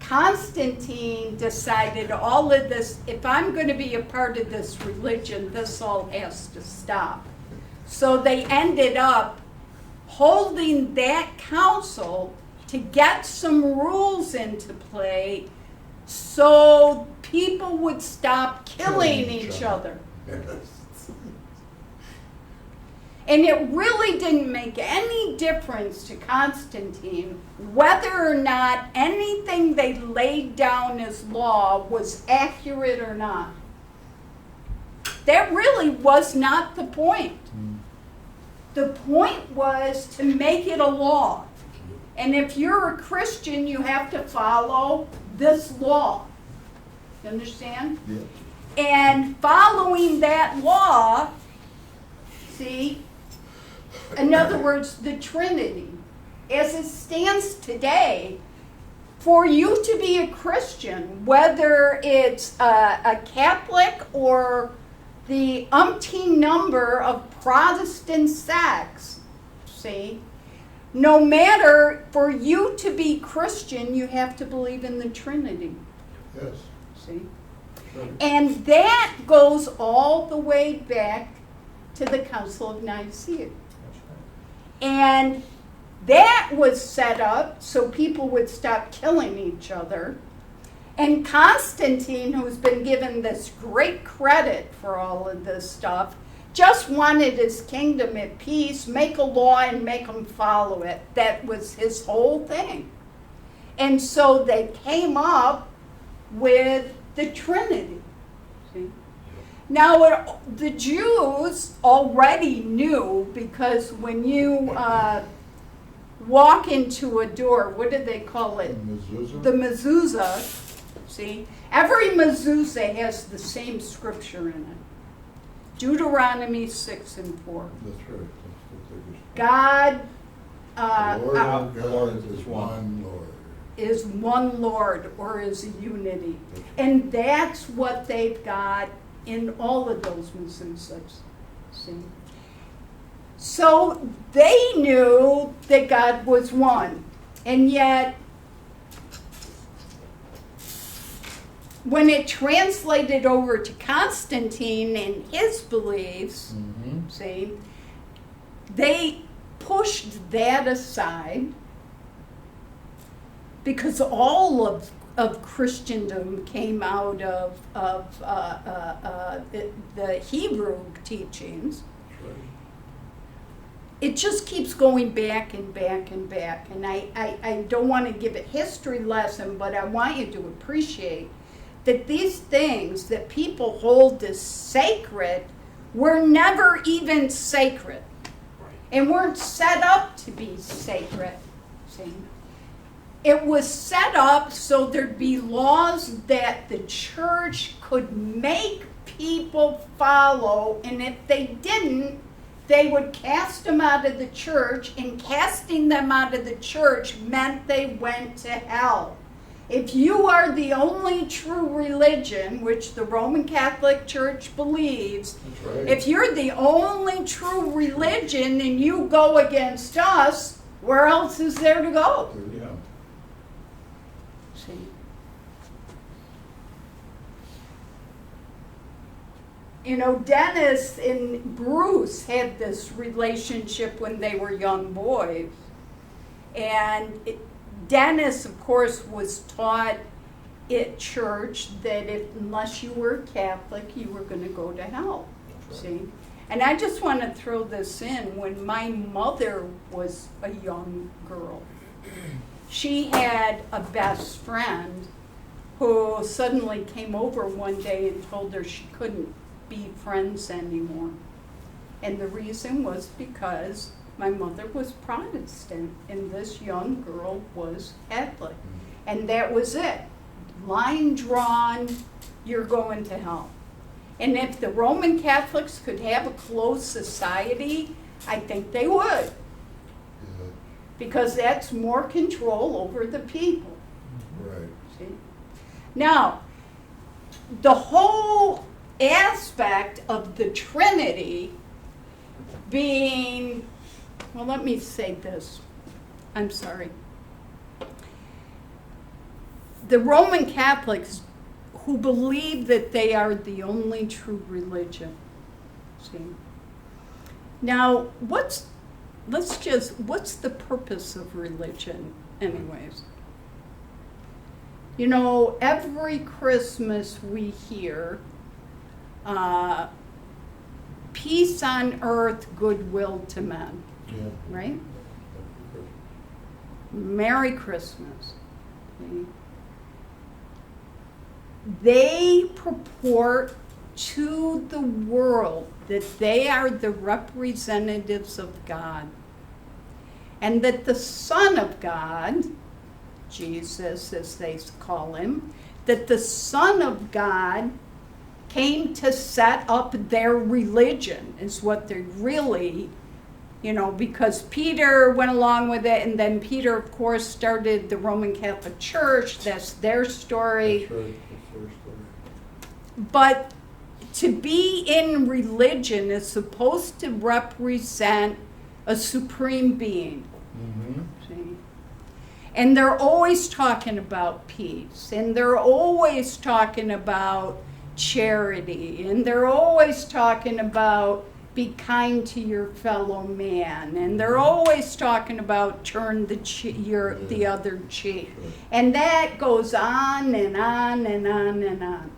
Constantine decided all of this, if I'm going to be a part of this religion, this all has to stop. So they ended up holding that council to get some rules into play so people would stop killing each other. And it really didn't make any difference to Constantine whether or not anything they laid down as law was accurate or not. That really was not the point. The point was to make it a law. And if you're a Christian, you have to follow this law. You understand? Yeah. And following that law, see, in other words, the Trinity, as it stands today, for you to be a Christian, whether it's a Catholic or the umpteen number of Protestant sects, see, no matter, for you to be Christian, you have to believe in the Trinity, Yes. see. Right. And that goes all the way back to the Council of Nicaea. And that was set up so people would stop killing each other. And Constantine, who's been given this great credit for all of this stuff, just wanted his kingdom at peace, make a law and make them follow it. That was his whole thing. And so they came up with the Trinity. See? Now, the Jews already knew, because when you walk into a door, what do they call it? Mezuzah? The mezuzah, see? Every mezuzah has the same scripture in it. Deuteronomy 6 and 4. That's right. That's what they just- God The Lord our the God Lord is is one Lord. is one Lord, or is a unity. And that's what they've got in all of those mezuzahs. See? So they knew that God was one. And yet, when it translated over to Constantine and his beliefs, Mm-hmm. see, they pushed that aside because all of Christendom came out of the Hebrew teachings. It just keeps going back and back and back. And I don't want to give a history lesson, but I want you to appreciate that these things that people hold as sacred were never even sacred and weren't set up to be sacred. See? It was set up so there'd be laws that the church could make people follow, and if they didn't, they would cast them out of the church, and casting them out of the church meant they went to hell. If you are the only true religion, which the Roman Catholic Church believes, That's right. if you're the only true religion and you go against us, where else is there to go? There you go. See? You know, Dennis and Bruce had this relationship when they were young boys. And Dennis, of course, was taught at church that unless you were Catholic, you were going to go to hell. See? And I just want to throw this in. When my mother was a young girl, she had a best friend who suddenly came over one day and told her she couldn't be friends anymore. And the reason was because my mother was Protestant and this young girl was Catholic. And that was it. Line drawn, you're going to hell. And if the Roman Catholics could have a closed society, I think they would. Yeah, Because that's more control over the people. right. See? Now, the whole aspect of the Trinity being, well, let me say this. I'm sorry. The Roman Catholics who believe that they are the only true religion. See? Now, what's the purpose of religion anyways? You know, every Christmas we hear, peace on earth, goodwill to men, Yeah. right? Merry Christmas. Okay? They purport to the world that they are the representatives of God, and that the Son of God, Jesus as they call him, that the Son of God came to set up their religion, is what they really, because Peter went along with it, and then Peter, of course, started the Roman Catholic Church. That's their story. That's right, that's their story. But to be in religion is supposed to represent a supreme being. Mm-hmm. See? And they're always talking about peace, and they're always talking about charity, and they're always talking about be kind to your fellow man, and they're always talking about turn the other cheek. Sure. And that goes on and on and on and on.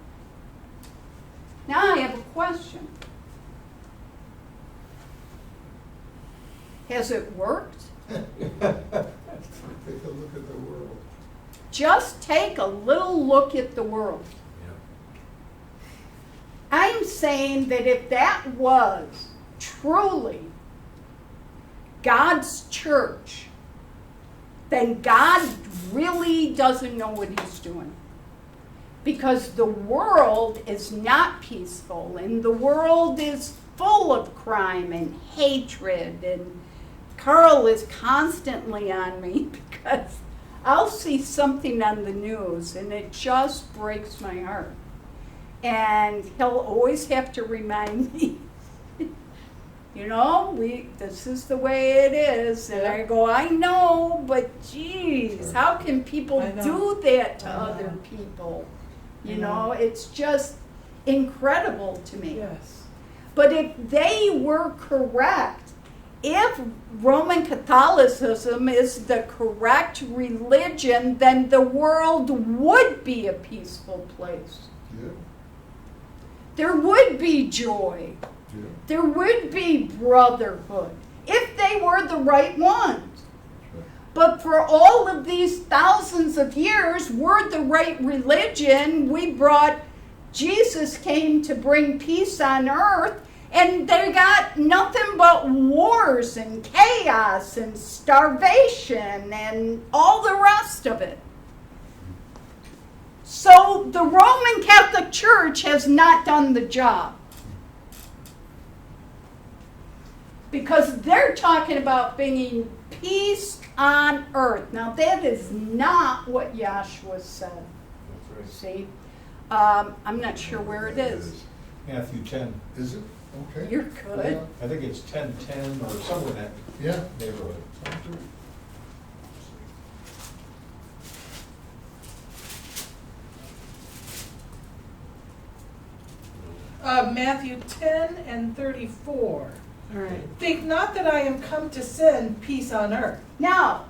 Now I have a question. Has it worked? Take a look at the world. Just take a little look at the world. I'm saying that if that was truly God's church, then God really doesn't know what he's doing. Because the world is not peaceful, and the world is full of crime and hatred, and Carl is constantly on me because I'll see something on the news and it just breaks my heart. And he'll always have to remind me, this is the way it is. And I go, I know, but geez, how can people I know. do that to I know. other people? I know. It's just incredible to me. Yes. But if they were correct, if Roman Catholicism is the correct religion, then the world would be a peaceful place. Yeah, There would be joy. yeah. There would be brotherhood if they were the right ones. Sure. But for all of these thousands of years, we're the right religion. Jesus came to bring peace on earth, and they got nothing but wars and chaos and starvation and all the rest of it. So the Roman Catholic Church has not done the job. Because they're talking about bringing peace on earth. Now that is not what Yahshua said. See? I'm not sure where it is. Matthew 10. Is it? Okay. You're good. I think it's 10:10 or somewhere in that Yeah. neighborhood. Matthew 10:34. All right. Think not that I am come to send peace on earth. Now,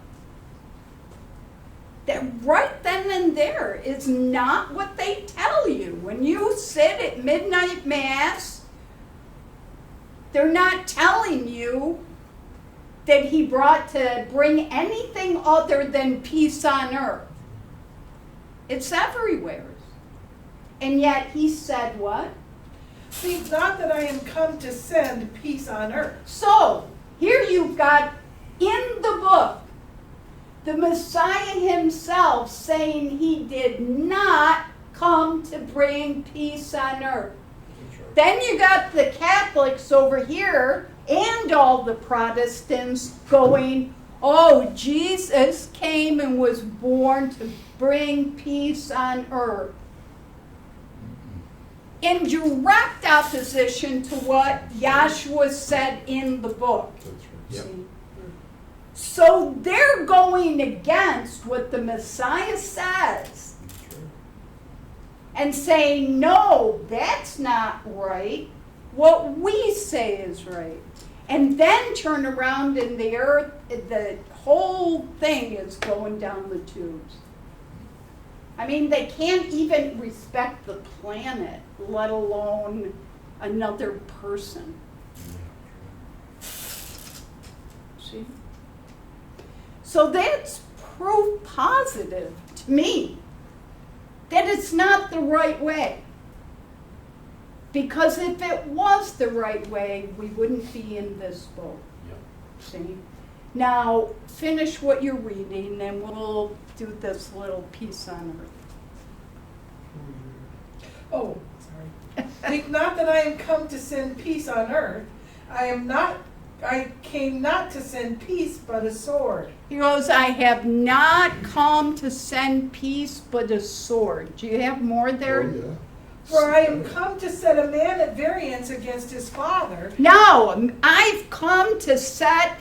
that right then and there is not what they tell you. When you sit at midnight mass, they're not telling you that he brought to bring anything other than peace on earth. It's everywhere. And yet he said what? Think not that I am come to send peace on earth. So, here you've got in the book the Messiah himself saying he did not come to bring peace on earth. Then you got the Catholics over here and all the Protestants going, oh, Jesus came and was born to bring peace on earth. In direct opposition to what Yahshua said in the book. That's right. Yep. See? So they're going against what the Messiah says That's right. and saying, no, that's not right. What we say is right. And then turn around and the whole thing is going down the tubes. I mean, they can't even respect the planet, let alone another person. See? So that's proof positive to me that it's not the right way. Because if it was the right way, we wouldn't be in this boat. Yep. See? Now, finish what you're reading, and we'll do this little piece on earth. Oh, sorry. Think not that I am come to send peace on earth. I came not to send peace, but a sword. He goes, I have not come to send peace, but a sword. Do you have more there? Oh, yeah. For I am come to set a man at variance against his father. No, I've come to set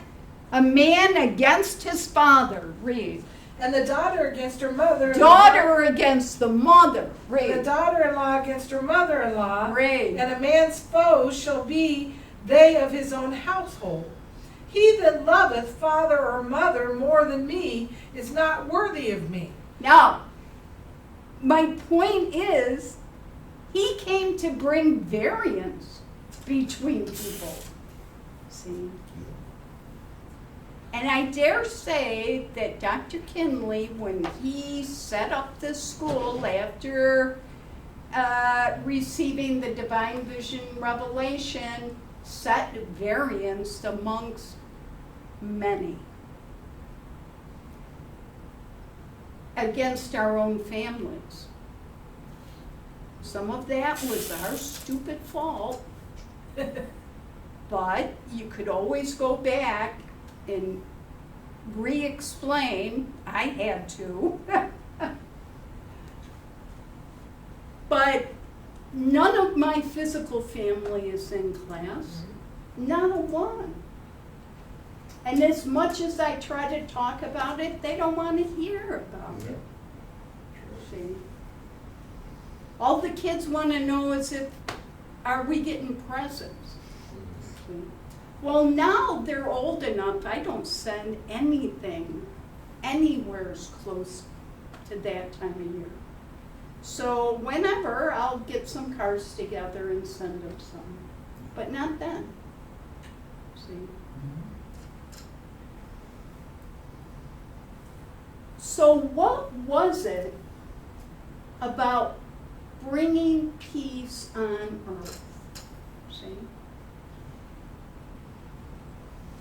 a man against his father. Read. And the daughter against her mother. Daughter against the mother. And the Read. daughter-in-law against her mother-in-law. Read. And a man's foes shall be they of his own household. He that loveth father or mother more than me is not worthy of me. Now, my point is, he came to bring variance between people. See? And I dare say that Dr. Kinley, when he set up this school after receiving the divine vision revelation, set variance amongst many against our own families. Some of that was our stupid fault, but you could always go back and re-explain. I had to. But none of my physical family is in class. Not a one. And as much as I try to talk about it, they don't want to hear about it. See? All the kids want to know is if, are we getting presents? See? Well, now they're old enough, I don't send anything anywhere as close to that time of year. So whenever, I'll get some cards together and send them some, but not then. See? So what was it about bringing peace on earth? See?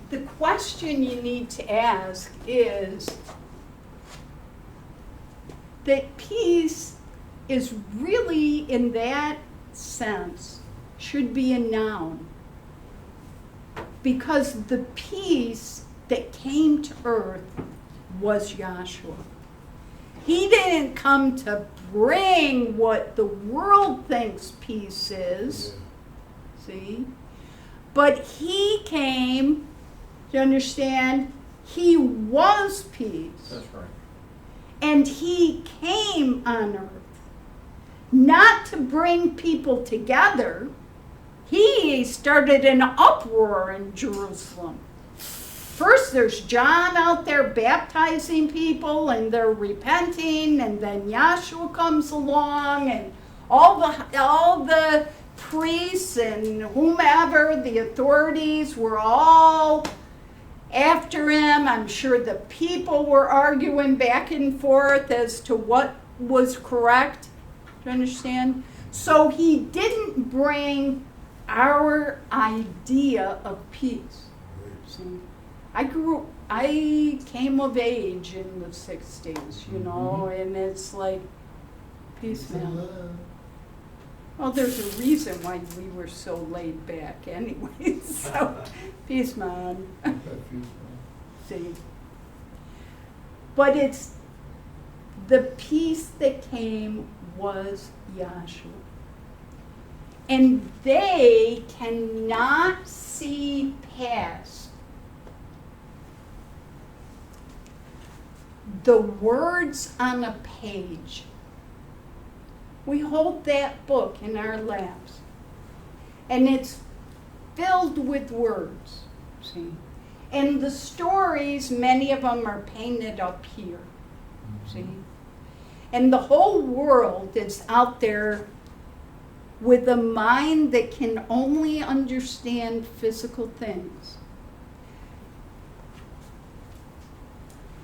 The question you need to ask is that peace is really, in that sense, should be a noun. Because the peace that came to earth was Yahshua. He didn't come to bring what the world thinks peace is, see? But he came, you understand, he was peace. That's right. And he came on earth, not to bring people together. He started an uproar in Jerusalem. First there's John out there baptizing people and they're repenting, and then Yahshua comes along, and all the priests and whomever, the authorities, were all after him. I'm sure the people were arguing back and forth as to what was correct. Do you understand? So he didn't bring our idea of peace. See? I came of age in the 60s, you know, and it's like, peace, man. Well, there's a reason why we were so laid back anyway, so, peace, man. See? But it's, the peace that came was Yahshua. And they cannot see past the words on a page. We hold that book in our laps, and it's filled with words, see? And the stories, many of them are painted up here, see? And the whole world is out there with a mind that can only understand physical things.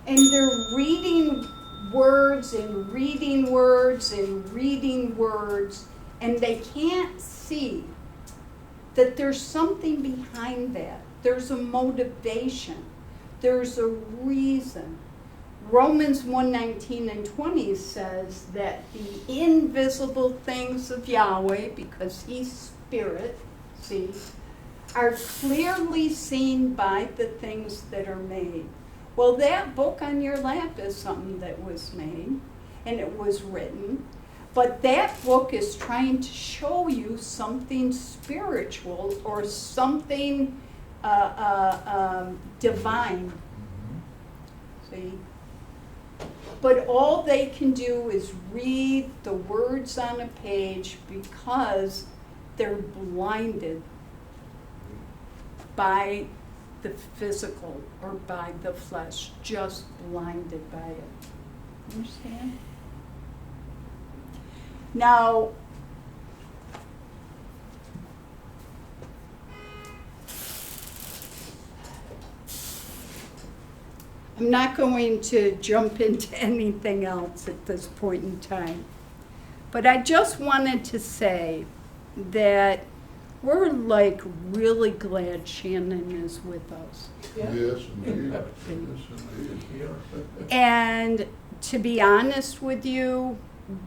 And they're reading words and reading words and reading words, and they can't see that there's something behind that. There's a motivation. There's a reason. Romans 1:19 and 20 says that the invisible things of Yahweh, because he's spirit, see, are clearly seen by the things that are made. Well, that book on your lap is something that was made, and it was written, but that book is trying to show you something spiritual or something divine. See? But all they can do is read the words on a page because they're blinded by the physical or by the flesh, just blinded by it. Understand? Now, I'm not going to jump into anything else at this point in time, but I just wanted to say that we're like really glad Shannon is with us. Yes, indeed. Yes, indeed. And to be honest with you,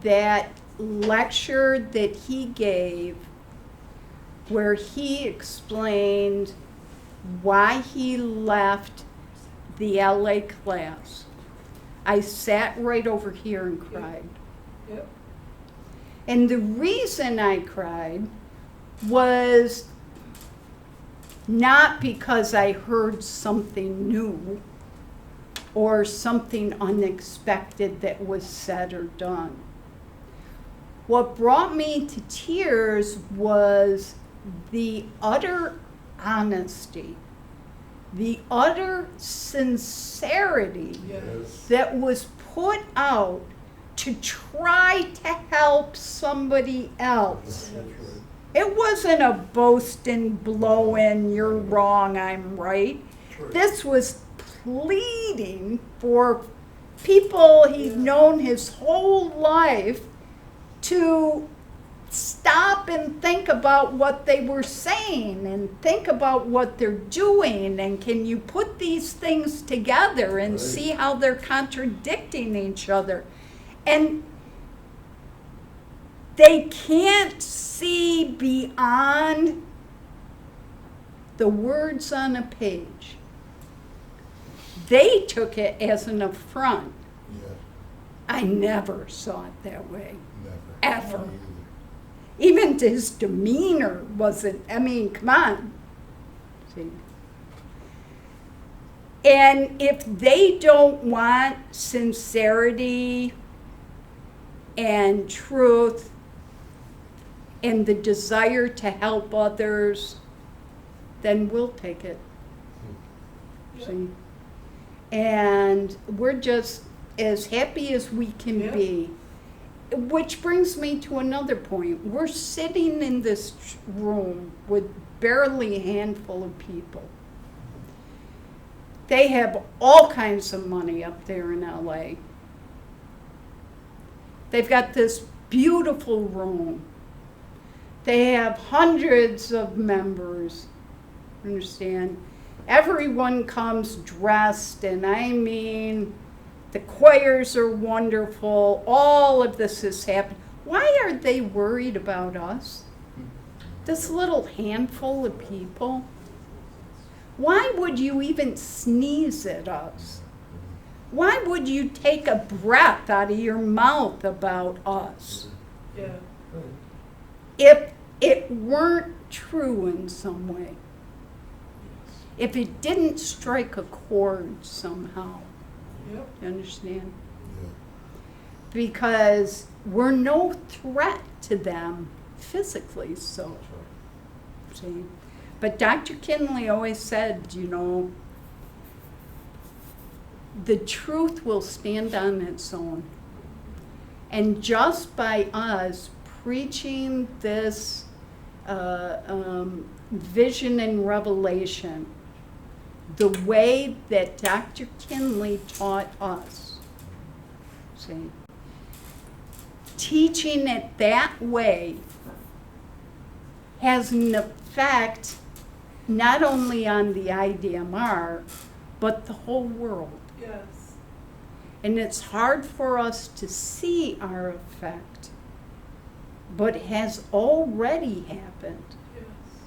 that lecture that he gave, where he explained why he left the LA class, I sat right over here and cried. Yep. And the reason I cried was not because I heard something new or something unexpected that was said or done. What brought me to tears was the utter honesty, the utter sincerity Yes. that was put out to try to help somebody else. That's right. It wasn't a boasting, blowing, you're wrong, I'm right. This was pleading for people he'd known his whole life to stop and think about what they were saying and think about what they're doing, and can you put these things together and Right. see how they're contradicting each other. And they can't see beyond the words on a page. They took it as an affront. Yeah, I never saw it that way, never. ever. Neither. Even his demeanor wasn't, I mean, come on. See? And if they don't want sincerity and truth and the desire to help others, then we'll take it. See? And we're just as happy as we can Yeah. be. Which brings me to another point. We're sitting in this room with barely a handful of people. They have all kinds of money up there in LA. They've got this beautiful room. They have hundreds of members. Understand? Everyone comes dressed, and I mean, the choirs are wonderful. All of this is happening. Why are they worried about us? This little handful of people? Why would you even sneeze at us? Why would you take a breath out of your mouth about us? Yeah. If it weren't true in some way, if it didn't strike a chord somehow, Yep. you understand? Yeah. Because we're no threat to them physically, so, see? But Dr. Kinley always said, you know, the truth will stand on its own. And just by us preaching this vision and revelation, the way that Dr. Kinley taught us, see, teaching it that way has an effect not only on the IDMR, but the whole world. Yes. And it's hard for us to see our effect, but it has already happened.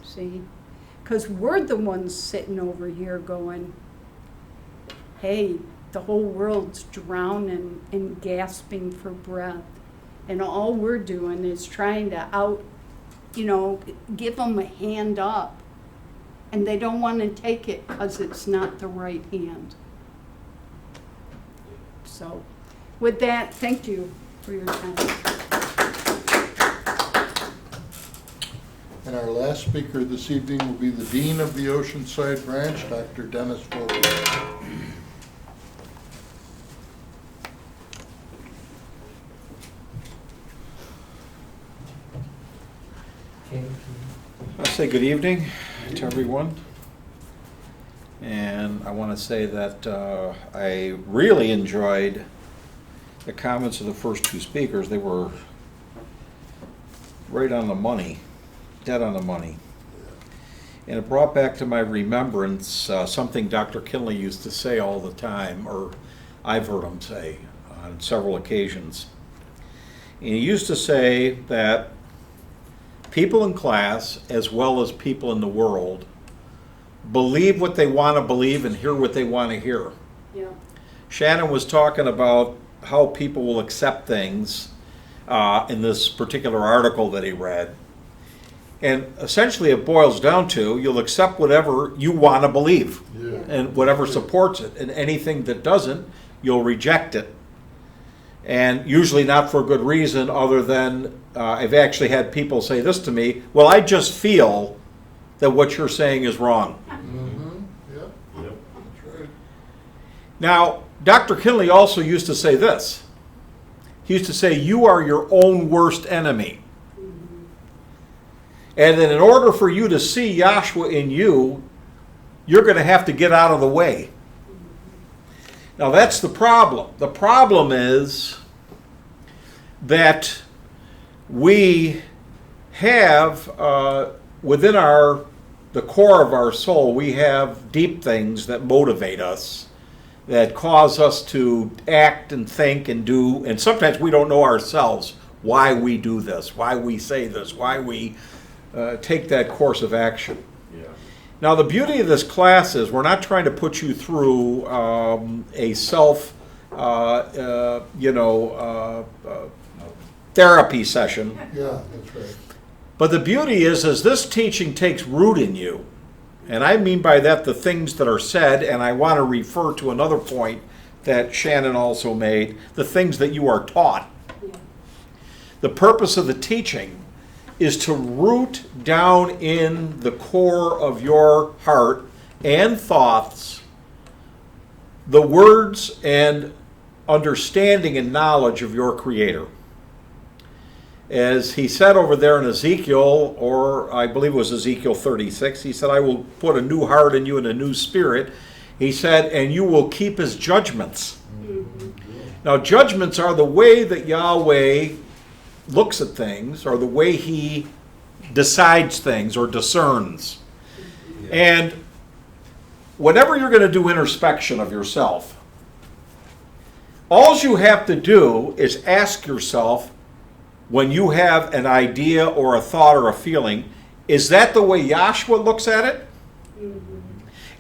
See? Because we're the ones sitting over here going, hey, the whole world's drowning and gasping for breath. And all we're doing is trying to give them a hand up. And they don't want to take it because it's not the right hand. So, with that, thank you for your time. And our last speaker this evening will be the Dean of the Oceanside Branch, Dr. Dennis Foley. I say good evening to everyone. And I want to say that I really enjoyed the comments of the first two speakers. They were right on the money, dead on the money. And it brought back to my remembrance something Dr. Kinley used to say all the time, or I've heard him say on several occasions. And he used to say that people in class, as well as people in the world, believe what they want to believe and hear what they want to hear. Yeah. Shannon was talking about how people will accept things in this particular article that he read. And essentially it boils down to you'll accept whatever you want to believe Yeah. and whatever supports it, and anything that doesn't, you'll reject it. And usually not for a good reason other than I've actually had people say this to me, well, I just feel that what you're saying is wrong. Yep. That's right. Now, Dr. Kinley also used to say this. He used to say, you are your own worst enemy. And then in order for you to see Yahshua in you, you're going to have to get out of the way. Now that's the problem. The problem is that we have within the core of our soul, we have deep things that motivate us, that cause us to act and think and do, and sometimes we don't know ourselves why we do this, why we say this, why we take that course of action. Now, the beauty of this class is we're not trying to put you through a therapy session. Yeah, that's right. But the beauty is this teaching takes root in you. And I mean by that the things that are said, and I want to refer to another point that Shannon also made, the things that you are taught. Yeah. The purpose of the teaching is to root down in the core of your heart and thoughts the words and understanding and knowledge of your Creator. As he said over there in Ezekiel, or I believe it was Ezekiel 36, he said, I will put a new heart in you and a new spirit. He said, and you will keep his judgments. Mm-hmm. Now, judgments are the way that Yahweh looks at things, or the way he decides things or discerns. And whenever you're going to do introspection of yourself, all you have to do is ask yourself, when you have an idea or a thought or a feeling, is that the way Yahshua looks at it? Mm-hmm.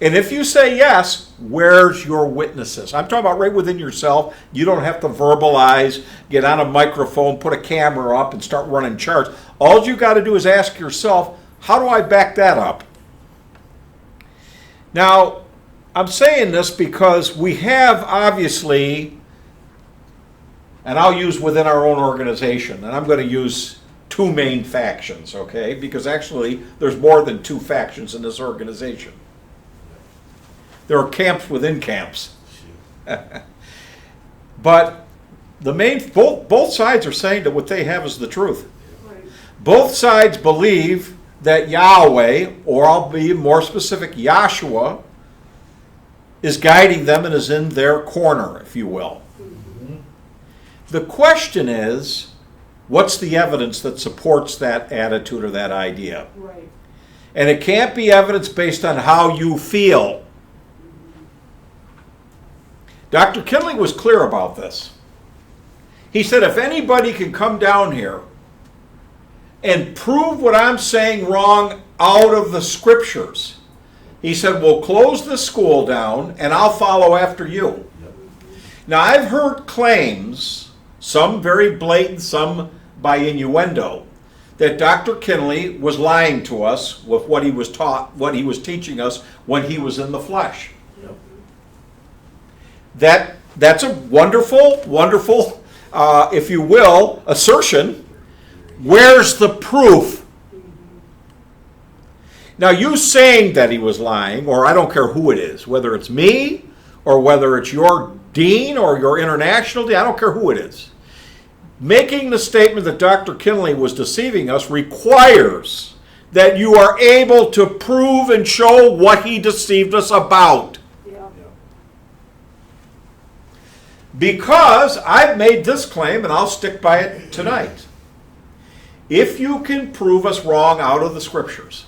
And if you say yes, where's your witnesses? I'm talking about right within yourself. You don't have to verbalize, get on a microphone, put a camera up, and start running charts. All you got to do is ask yourself, how do I back that up? Now, I'm saying this because we have obviously, and I'll use within our own organization, and I'm going to use two main factions, okay? Because actually, there's more than two factions in this organization. There are camps within camps. But both sides are saying that what they have is the truth. Right. Both sides believe that Yahweh, or I'll be more specific, Yahshua, is guiding them and is in their corner, if you will. The question is, what's the evidence that supports that attitude or that idea? Right. And it can't be evidence based on how you feel. Dr. Kinley was clear about this. He said, if anybody can come down here and prove what I'm saying wrong out of the scriptures, he said, we'll close the school down and I'll follow after you. Now, I've heard claims, some very blatant, some by innuendo, that Dr. Kinley was lying to us with what he was taught, what he was teaching us when he was in the flesh. That's a wonderful, wonderful, if you will, assertion. Where's the proof? Now, you saying that he was lying, or I don't care who it is, whether it's me or whether it's your dean or your international dean, I don't care who it is. Making the statement that Dr. Kinley was deceiving us requires that you are able to prove and show what he deceived us about. Yeah. Because I've made this claim, and I'll stick by it tonight. If you can prove us wrong out of the scriptures,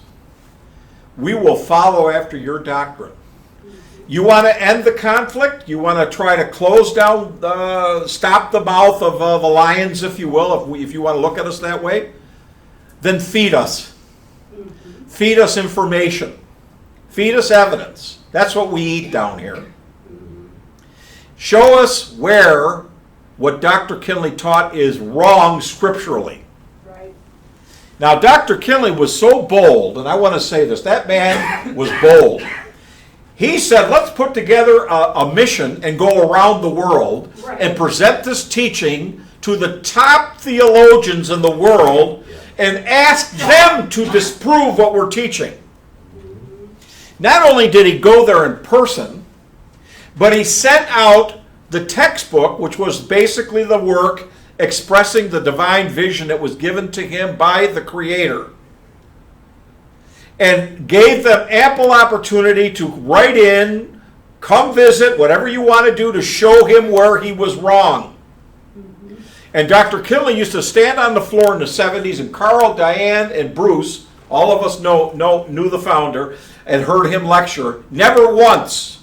we will follow after your doctrine. You want to end the conflict? You want to try to close down, stop the mouth of the lions, if you will, if you want to look at us that way? Then feed us. Feed us information. Feed us evidence. That's what we eat down here. Show us where what Dr. Kinley taught is wrong scripturally. Right. Now, Dr. Kinley was so bold, and I want to say this, that man was bold. He said, let's put together a mission and go around the world and present this teaching to the top theologians in the world and ask them to disprove what we're teaching. Not only did he go there in person, but he sent out the textbook, which was basically the work expressing the divine vision that was given to him by the Creator, and gave them ample opportunity to write in, come visit, whatever you want to do to show him where he was wrong. And Dr. Kinley used to stand on the floor in the 70s, and Carl, Diane, and Bruce, all of us knew the founder, and heard him lecture. Never once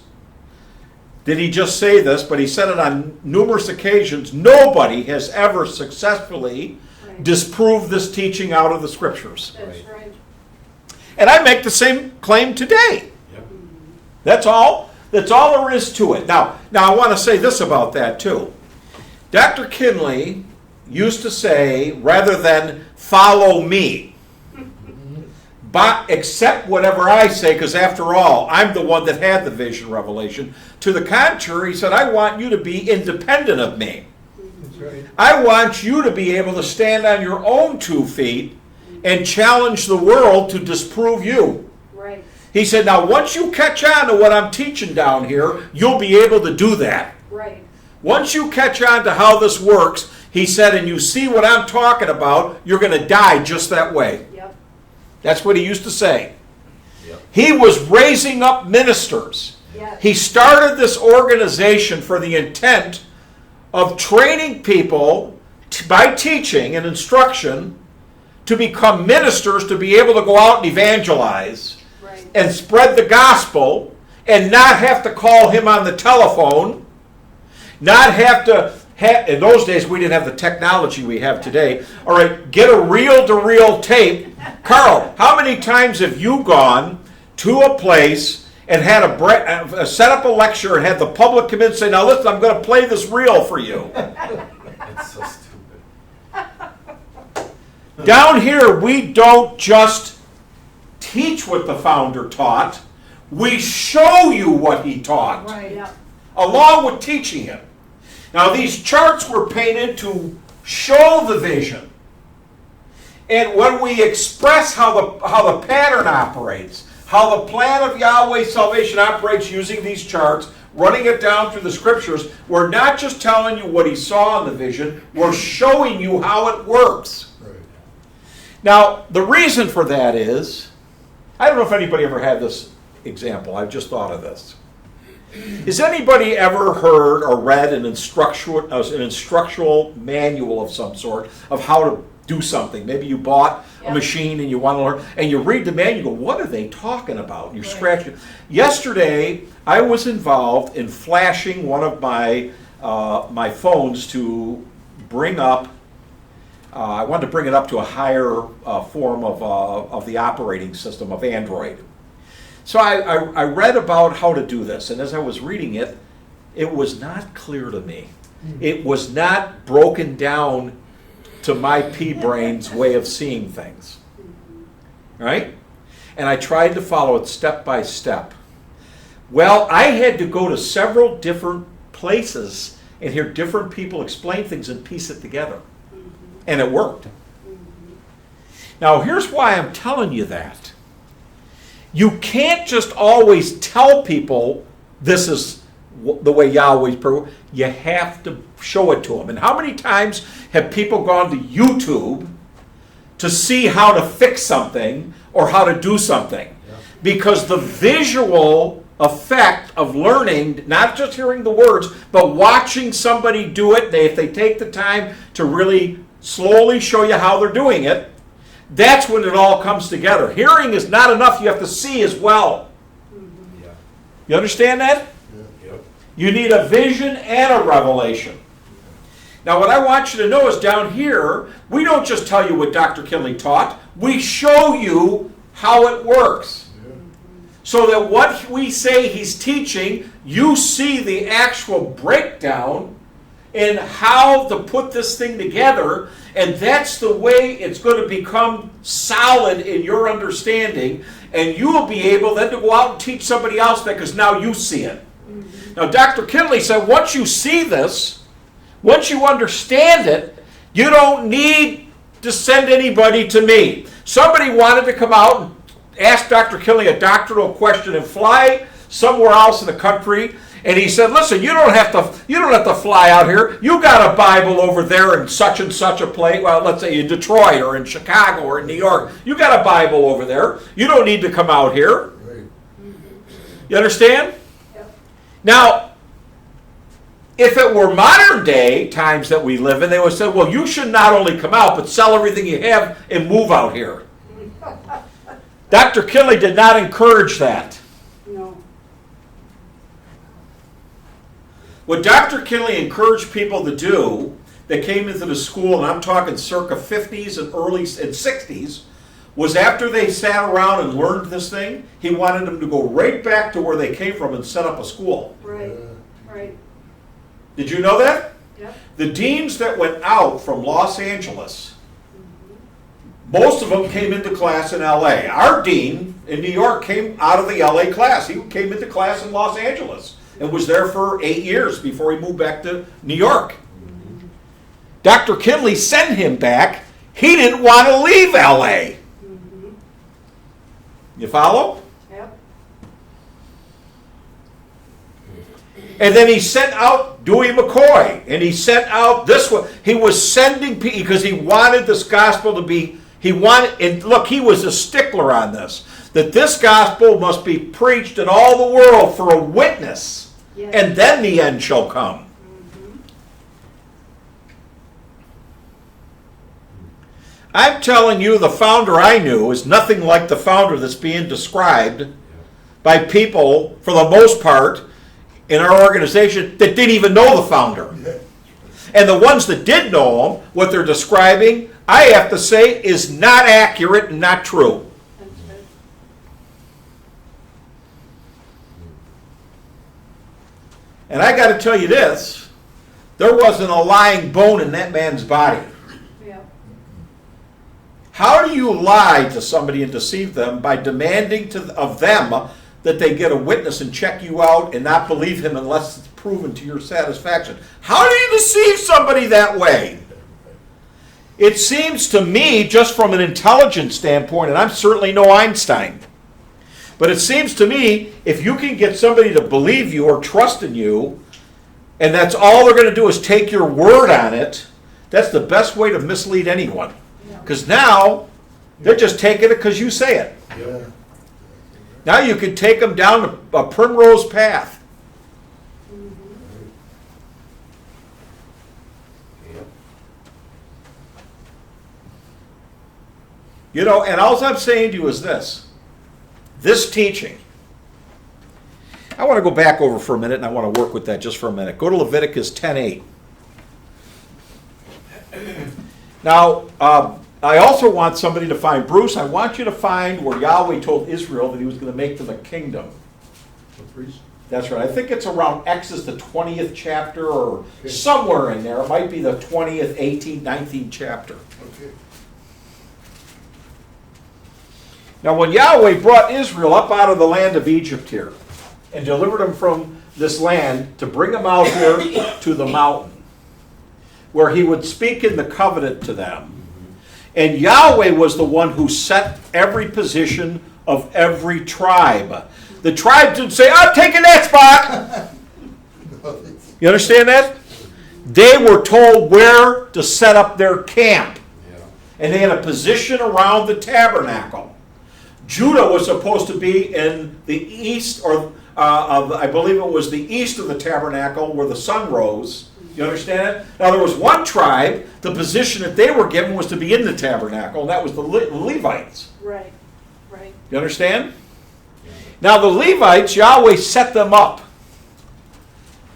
did he just say this, but he said it on numerous occasions. Nobody has ever successfully disproved this teaching out of the scriptures. That's right. And I make the same claim today. That's all there is to it. Now I want to say this about that too. Dr. Kinley used to say, rather than follow me, but accept whatever I say, because after all, I'm the one that had the vision revelation. To the contrary, he said, I want you to be independent of me. That's right. I want you to be able to stand on your own 2 feet and challenge the world to disprove you. Right. He said, now once you catch on to what I'm teaching down here, you'll be able to do that. Right. Once you catch on to how this works, he said, and you see what I'm talking about, you're going to die just that way. Yep. That's what he used to say. Yep. He was raising up ministers. Yes. He started this organization for the intent of training people by teaching and instruction to become ministers, to be able to go out and evangelize Right. and spread the gospel and not have to call him on the telephone, not have to in those days we didn't have the technology we have today. All right, get a reel-to-reel tape. Carl, how many times have you gone to a place and had set up a lecture and had the public come in and say, now listen, I'm going to play this reel for you. It's so stupid. Down here, we don't just teach what the founder taught. We show you what he taught, Right. Yep. along with teaching it. Now, these charts were painted to show the vision. And when we express how the pattern operates, how the plan of Yahweh's salvation operates using these charts, running it down through the scriptures, we're not just telling you what he saw in the vision, we're showing you how it works. Right. Now, the reason for that is, I don't know if anybody ever had this example, I've just thought of this. Has anybody ever heard or read an instructional manual of some sort of how to do something? Maybe you bought a machine and you want to learn, and you read the manual, you go, what are they talking about? And you're scratching. Yesterday, I was involved in flashing one of my my phones to bring up, I wanted to bring it up to a higher form of the operating system of Android. So I read about how to do this, and as I was reading it, it was not clear to me. It was not broken down to my pea-brain's way of seeing things. Right? And I tried to follow it step by step. Well, I had to go to several different places and hear different people explain things and piece it together. And it worked. Now, here's why I'm telling you that. You can't just always tell people this is the way Yahweh's proved. You have to show it to them. And how many times have people gone to YouTube to see how to fix something or how to do something? Because the visual effect of learning, not just hearing the words, but watching somebody do it, if they take the time to really slowly show you how they're doing it, that's when it all comes together. Hearing is not enough, you have to see as well. Yeah. You understand that? Yep. You need a vision and a revelation. Now what I want you to know is down here, we don't just tell you what Dr. Kinley taught, we show you how it works. So that what we say he's teaching, you see the actual breakdown in how to put this thing together, and that's the way it's going to become solid in your understanding, and you will be able then to go out and teach somebody else that, because now you see it. Now, Dr. Kinley said, once you see this, once you understand it, you don't need to send anybody to me. Somebody wanted to come out and ask Dr. Kinley a doctrinal question and fly somewhere else in the country, and he said, listen, you don't have to fly out here. You got a Bible over there in such and such a place. Well, let's say in Detroit or in Chicago or in New York. You got a Bible over there. You don't need to come out here. Right. You understand? Yep. Now, if it were modern day times that we live in, they would say, well, you should not only come out, but sell everything you have and move out here. Dr. Kinley did not encourage that. No. What Dr. Kinley encouraged people to do that came into the school, and I'm talking circa 50s and early and 60s, was after they sat around and learned this thing, he wanted them to go right back to where they came from and set up a school. Right. Right. Did you know that? Yep. The deans that went out from Los Angeles, most of them came into class in LA. Our dean in New York came out of the LA class. He came into class in Los Angeles and was there for 8 years before he moved back to New York. Dr. Kinley sent him back. He didn't want to leave LA. You follow? Yep. And then he sent out Dewey McCoy, and he sent out this one. He was sending people because he wanted this gospel to be, and look, he was a stickler on this, that this gospel must be preached in all the world for a witness, Yes. and then the end shall come. I'm telling you, the founder I knew is nothing like the founder that's being described by people, for the most part, in our organization that didn't even know the founder. And the ones that did know him, what they're describing, I have to say, is not accurate and not true. That's right. And I got to tell you this, there wasn't a lying bone in that man's body. Yep. How do you lie to somebody and deceive them by demanding of them that they get a witness and check you out and not believe him unless it's proven to your satisfaction? How do you deceive somebody that way? It seems to me, just from an intelligence standpoint, and I'm certainly no Einstein, But it seems to me, if you can get somebody to believe you or trust in you, and that's all they're going to do is take your word on it, that's the best way to mislead anyone. Because now, they're just taking it because you say it. Yeah. Now you can take them down a primrose path. You know, and all I'm saying to you is this teaching. I want to go back over for a minute, and I want to work with that just for a minute. Go to Leviticus 10:8. Now, I also want somebody to find, Bruce, I want you to find where Yahweh told Israel that he was going to make them a kingdom. The priest? That's right. I think it's around Exodus, the 20th chapter, or Okay. somewhere in there. It might be the 20th, 18th, 19th chapter. Okay. Now, when Yahweh brought Israel up out of the land of Egypt here and delivered them from this land to bring them out here to the mountain, where he would speak in the covenant to them, and Yahweh was the one who set every position of every tribe. The tribe didn't say, I'm taking that spot. You understand that? They were told where to set up their camp. And they had a position around the tabernacle. Judah was supposed to be in the east, or I believe it was the east of the tabernacle where the sun rose. You understand it? Now there was one tribe, the position that they were given was to be in the tabernacle, and that was the Levites. Right, right. You understand? Now the Levites, Yahweh set them up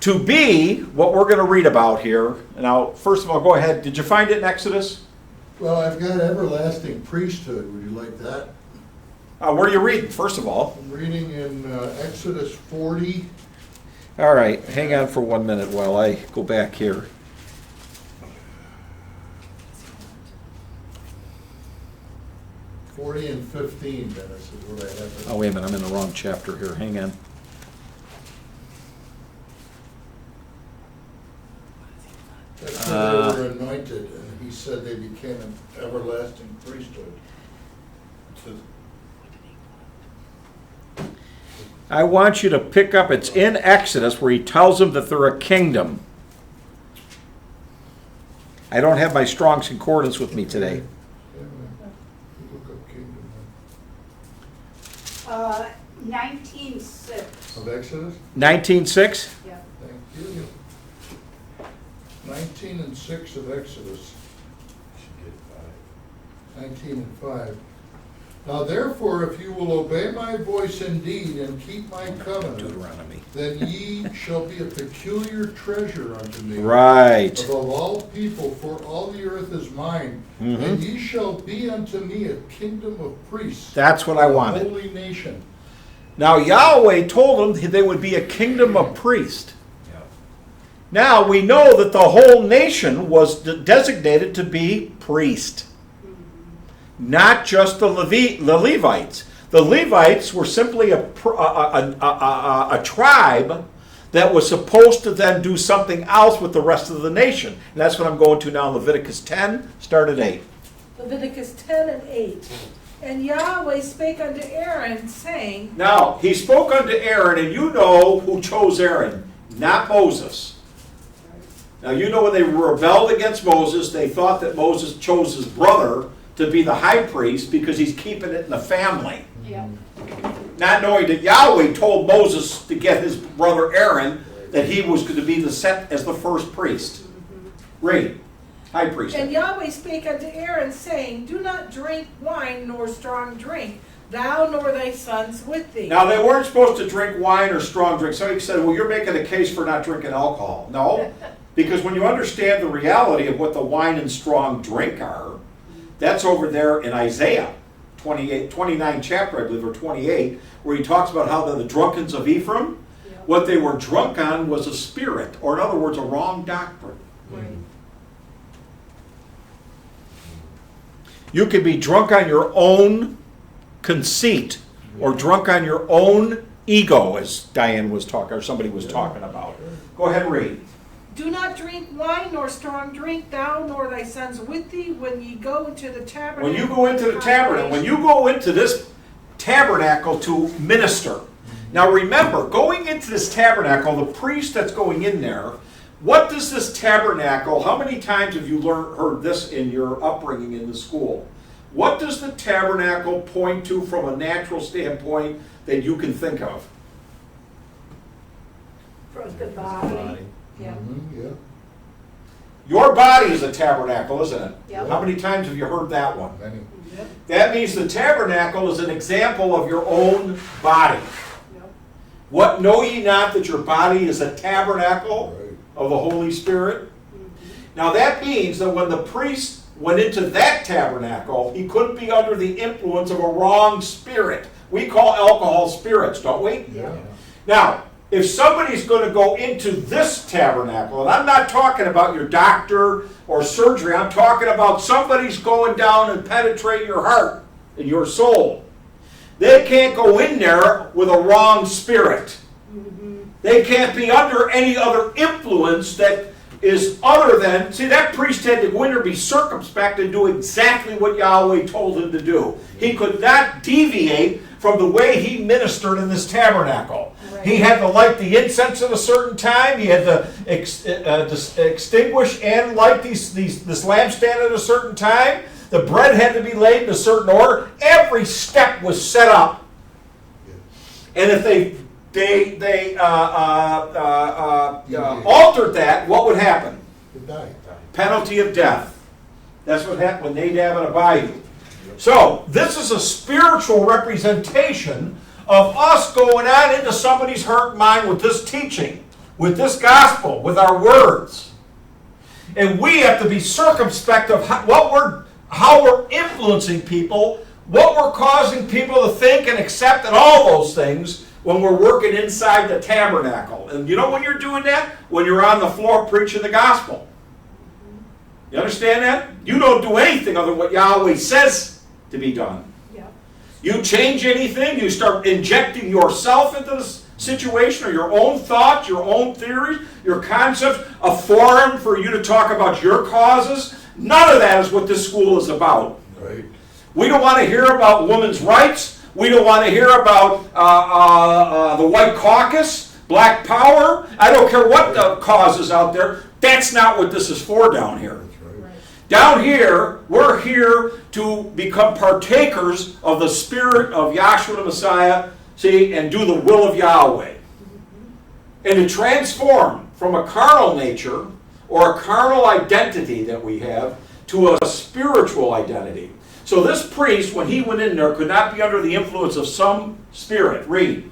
to be what we're going to read about here. Now, first of all, go ahead. Did you find it in Exodus? Well, I've got everlasting priesthood. Would you like that? Where are you reading, first of all? I'm reading in Exodus 40. All right, hang on for 1 minute while I go back here. And 15, Dennis, is what I have. Oh, wait a minute, I'm in the wrong chapter here. Hang on. That's when they were anointed, and he said they became an everlasting priesthood. I want you to pick up, it's in Exodus where he tells them that they're a kingdom. I don't have my Strong's Concordance with me today. Look up kingdom 19:6. of Exodus. 19:6? Yeah. Thank you. 19 and 6 of Exodus. 19 and 5. Now therefore, if you will obey my voice indeed and keep my covenant, Deuteronomy. then ye shall be a peculiar treasure unto me. Right. Above all people, for all the earth is mine. And ye shall be unto me a kingdom of priests. That's what I a wanted. holy nation. Now Yahweh told them they would be a kingdom of priests. Now we know that the whole nation was designated to be priest. Not just the Levites. The Levites were simply a tribe that was supposed to then do something else with the rest of the nation. And that's what I'm going to now, Leviticus 10, start at 8. Leviticus 10 and 8. And Yahweh spake unto Aaron, saying, Now, he spoke unto Aaron, and you know who chose Aaron, not Moses. Now, you know when they rebelled against Moses, they thought that Moses chose his brother to be the high priest because he's keeping it in the family. Yeah. Not knowing that Yahweh told Moses to get his brother Aaron that he was going to be set as the first priest. Read. High priest. And Yahweh spake unto Aaron, saying, Do not drink wine nor strong drink, thou nor thy sons with thee. Now, they weren't supposed to drink wine or strong drink. Somebody said, well, you're making a case for not drinking alcohol. No, because when you understand the reality of what the wine and strong drink are, that's over there in Isaiah 29 chapter, I believe, or 28, where he talks about how the drunkens of Ephraim, what they were drunk on was a spirit, or in other words, a wrong doctrine. Right. You could be drunk on your own conceit, or drunk on your own ego, as Diane was talking, or somebody was talking about. Go ahead and read. Do not drink wine nor strong drink, thou nor thy sons with thee, when ye go into the tabernacle. When you go into the tabernacle, when you go into this tabernacle to minister. Now remember, going into this tabernacle, the priest that's going in there, what does this tabernacle, how many times have you heard this in your upbringing in the school? What does the tabernacle point to from a natural standpoint that you can think of? From the body. Yeah. Yeah. Your body is a tabernacle, isn't it? Yep. How many times have you heard that one? Many. Yep. That means the tabernacle is an example of your own body. Yep. What know ye not that your body is a tabernacle Right. of the Holy Spirit? Now that means that when the priest went into that tabernacle, he couldn't be under the influence of a wrong spirit. We call alcohol spirits, don't we? Yeah. Now, if somebody's going to go into this tabernacle, and I'm not talking about your doctor or surgery, I'm talking about somebody's going down and penetrate your heart and your soul. They can't go in there with a wrong spirit. They can't be under any other influence that is other than, see, that priest had to go in there, be circumspect, and do exactly what Yahweh told him to do. He could not deviate from the way he ministered in this tabernacle. Right. He had to light the incense at a certain time. He had to extinguish and light this lampstand at a certain time. The bread had to be laid in a certain order. Every step was set up. And if they altered that, what would happen? It died. Penalty of death. That's what happened with Nadab and Abihu. So, this is a spiritual representation of us going on into somebody's heart and mind with this teaching, with this gospel, with our words. And we have to be circumspect of how we're influencing people, what we're causing people to think and accept, and all those things when we're working inside the tabernacle. And you know when you're doing that? When you're on the floor preaching the gospel. You understand that? You don't do anything other than what Yahweh says to be done. Yeah. You change anything, you start injecting yourself into this situation, or your own thoughts, your own theories, your concepts, a forum for you to talk about your causes. None of that is what this school is about. Right. We don't want to hear about women's rights. We don't want to hear about the White Caucus, Black Power. I don't care what the cause is out there. That's not what this is for down here. That's right. Right. Down here, we're here to become partakers of the Spirit of Yahshua the Messiah, see, and do the will of Yahweh. And to transform from a carnal nature or a carnal identity that we have to a spiritual identity. So this priest, when he went in there, could not be under the influence of some spirit. Read.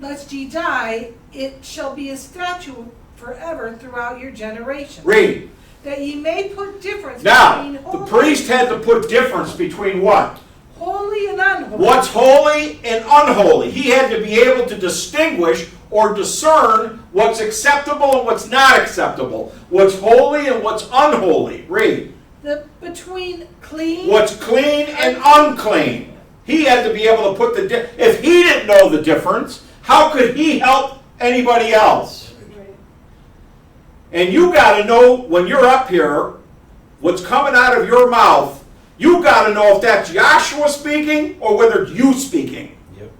Lest ye die, it shall be a statute forever throughout your generations. Read. That ye may put difference Now, between the priest had to put difference between what? holy and unholy. What's holy and unholy. He had to be able to distinguish or discern what's acceptable and what's not acceptable. What's holy and what's unholy. Read. Between clean. What's clean and unclean. He had to be able to put the if he didn't know the difference, how could he help anybody else? Right. And you got to know when you're up here, what's coming out of your mouth, you got to know if that's Yahshua speaking or whether it's you speaking. Yep.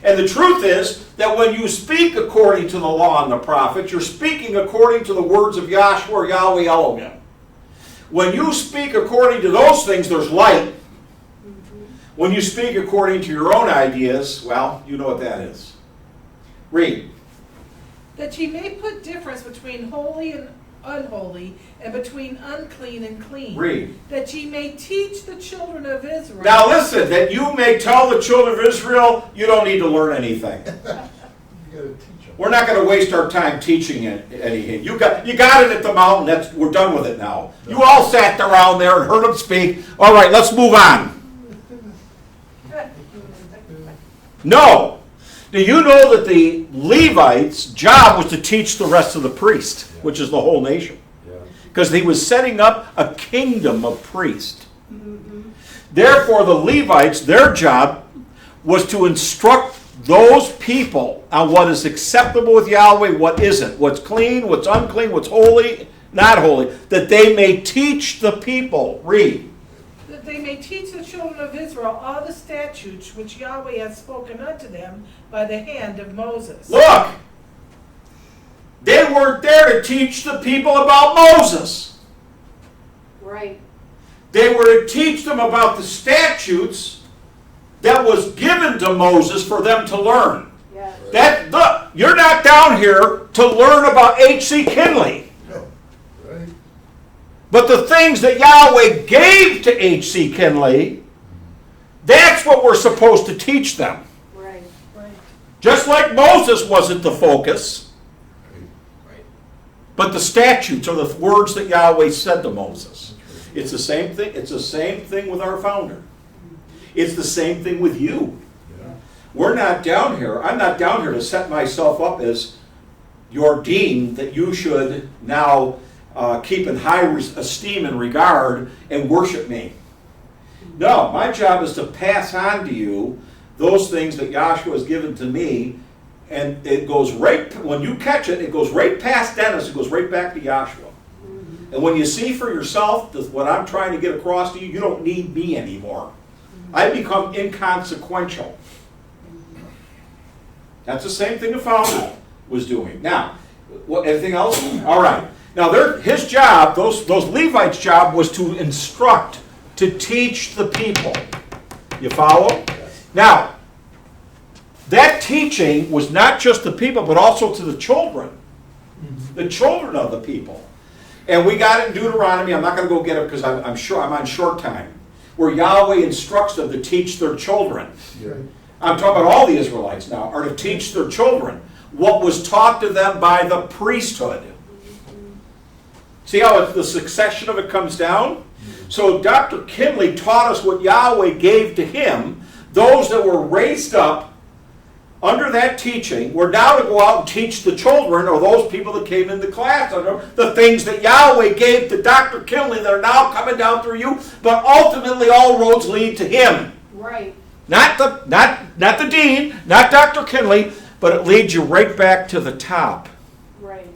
And the truth is that when you speak according to the law and the prophets, you're speaking according to the words of Yahshua or Yahweh Elohim. When you speak according to those things, there's light. When you speak according to your own ideas, well, you know what that is. Read. That ye may put difference between holy and unholy, and between unclean and clean. Read. That ye may teach the children of Israel. Now listen, that you may tell the children of Israel, you don't need to learn anything. You gotta teach them. We're not going to waste our time teaching anything. You got it at the mountain. We're done with it now. You all sat around there and heard them speak. All right, let's move on. No. Do you know that the Levites' job was to teach the rest of the priest, which is the whole nation? Yeah. Because he was setting up a kingdom of priests. Therefore, the Levites, their job was to instruct those people on what is acceptable with Yahweh, what isn't, what's clean, what's unclean, what's holy, not holy, that they may teach the people. Read. That they may teach the children of Israel all the statutes which Yahweh hath spoken unto them by the hand of Moses. Look! They weren't there to teach the people about Moses. Right. They were to teach them about the statutes that was given to Moses for them to learn. Yeah. Look, you're not down here to learn about H.C. Kinley. Right? But the things that Yahweh gave to H.C. Kinley, that's what we're supposed to teach them. Right. Right. Just like Moses wasn't the focus, Right. but the statutes are the words that Yahweh said to Moses. It's the same thing. It's the same thing with our founder. It's the same thing with you. Yeah. We're not down here. I'm not down here to set myself up as your dean that you should now keep in high esteem and regard and worship me. No, my job is to pass on to you those things that Yahshua has given to me, and it goes right, when you catch it, it goes right past Dennis, it goes right back to Yahshua. And when you see for yourself what I'm trying to get across to you, you don't need me anymore. I become inconsequential. That's the same thing the founder was doing. Now, anything else? All right. Now, his job, those Levites' job, was to instruct, to teach the people. You follow? Now, that teaching was not just the people, but also to the children. The children of the people. And we got it in Deuteronomy. I'm not going to go get it because I'm sure I'm on short time. Where Yahweh instructs them to teach their children. Yeah. I'm talking about all the Israelites now, are to teach their children what was taught to them by the priesthood. See how the succession of it comes down? So Dr. Kinley taught us what Yahweh gave to him. Those that were raised up under that teaching were now to go out and teach the children, or those people that came into class under them, the things that Yahweh gave to Dr. Kinley that are now coming down through you, but ultimately all roads lead to him. Right. Not the dean, not Dr. Kinley, but it leads you right back to the top. Right.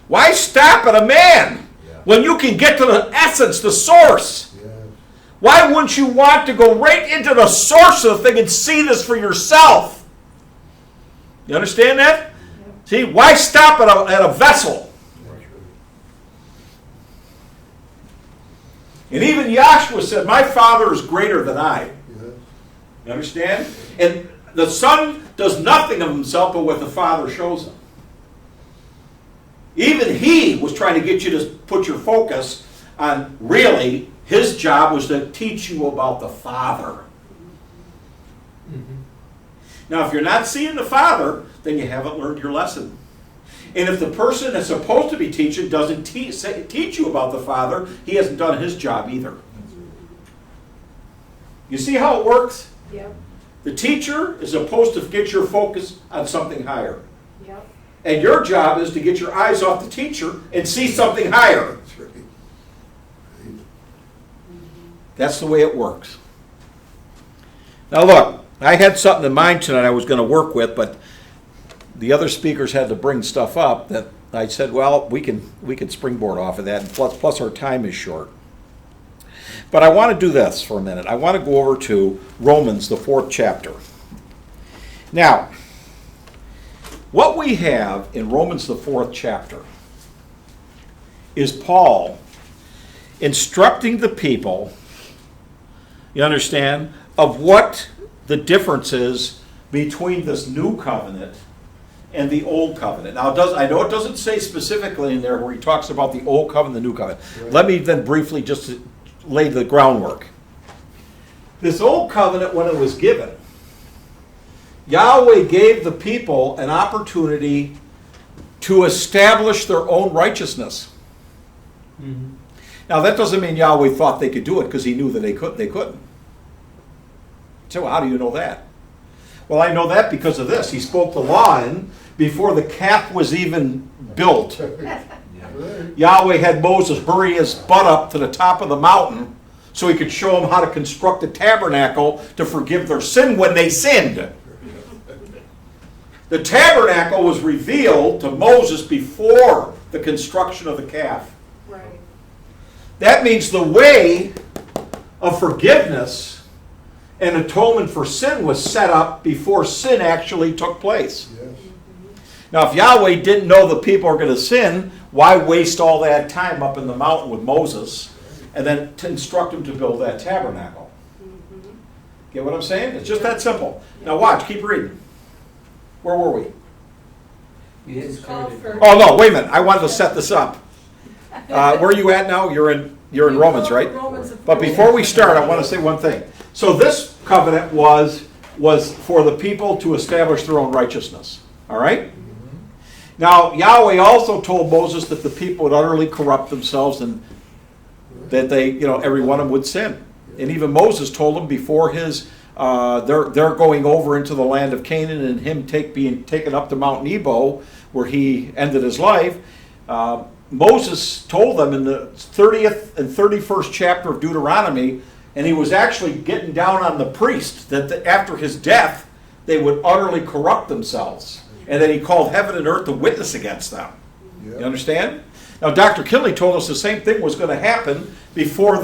Why stop at a man when you can get to the essence, the source? Yeah. Why wouldn't you want to go right into the source of the thing and see this for yourself? You understand that? See, why stop at a vessel? And even Yahshua said, my Father is greater than I. Yeah. You understand? And the Son does nothing of himself but what the Father shows him. Even he was trying to get you to put your focus on, really, his job was to teach you about the Father. Now, if you're not seeing the Father, then you haven't learned your lesson. And if the person that's supposed to be teaching doesn't teach you about the Father, he hasn't done his job either. You see how it works? Yep. The teacher is supposed to get your focus on something higher. Yep. And your job is to get your eyes off the teacher and see something higher. That's right. That's the way it works. Now look, I had something in mind tonight I was going to work with, but the other speakers had to bring stuff up that I said, well, we can springboard off of that, and plus our time is short. But I want to do this for a minute. I want to go over to Romans, the 4th chapter. Now, what we have in Romans, the 4th chapter, is Paul instructing the people, you understand, of what the difference is between this new covenant and the old covenant. Now, I know it doesn't say specifically in there where he talks about the old covenant and the new covenant. Right. Let me then briefly just lay the groundwork. This old covenant, when it was given, Yahweh gave the people an opportunity to establish their own righteousness. Now, that doesn't mean Yahweh thought they could do it because he knew that they couldn't. So how do you know that? Well, I know that because of this. He spoke the law in before the calf was even built. Right. Yahweh had Moses hurry his butt up to the top of the mountain so he could show them how to construct a tabernacle to forgive their sin when they sinned. The tabernacle was revealed to Moses before the construction of the calf. Right. That means the way of forgiveness and atonement for sin was set up before sin actually took place. Yes. Now, if Yahweh didn't know the people are going to sin, why waste all that time up in the mountain with Moses and then to instruct him to build that tabernacle? Get what I'm saying? It's just that simple. Now watch, keep reading. Where were we? It's called for. Oh no, wait a minute. I wanted to set this up. Where are you at now? You're in Romans, right? But before we start, I want to say one thing. So this covenant was for the people to establish their own righteousness. All right? Now, Yahweh also told Moses that the people would utterly corrupt themselves and that they, every one of them would sin. And even Moses told them before they're going over into the land of Canaan and him being taken up to Mount Nebo, where he ended his life, Moses told them in the 30th and 31st chapter of Deuteronomy, and he was actually getting down on the priest, that after his death, they would utterly corrupt themselves. And that he called heaven and earth to witness against them. Yep. You understand? Now, Dr. Kinley told us the same thing was going to happen before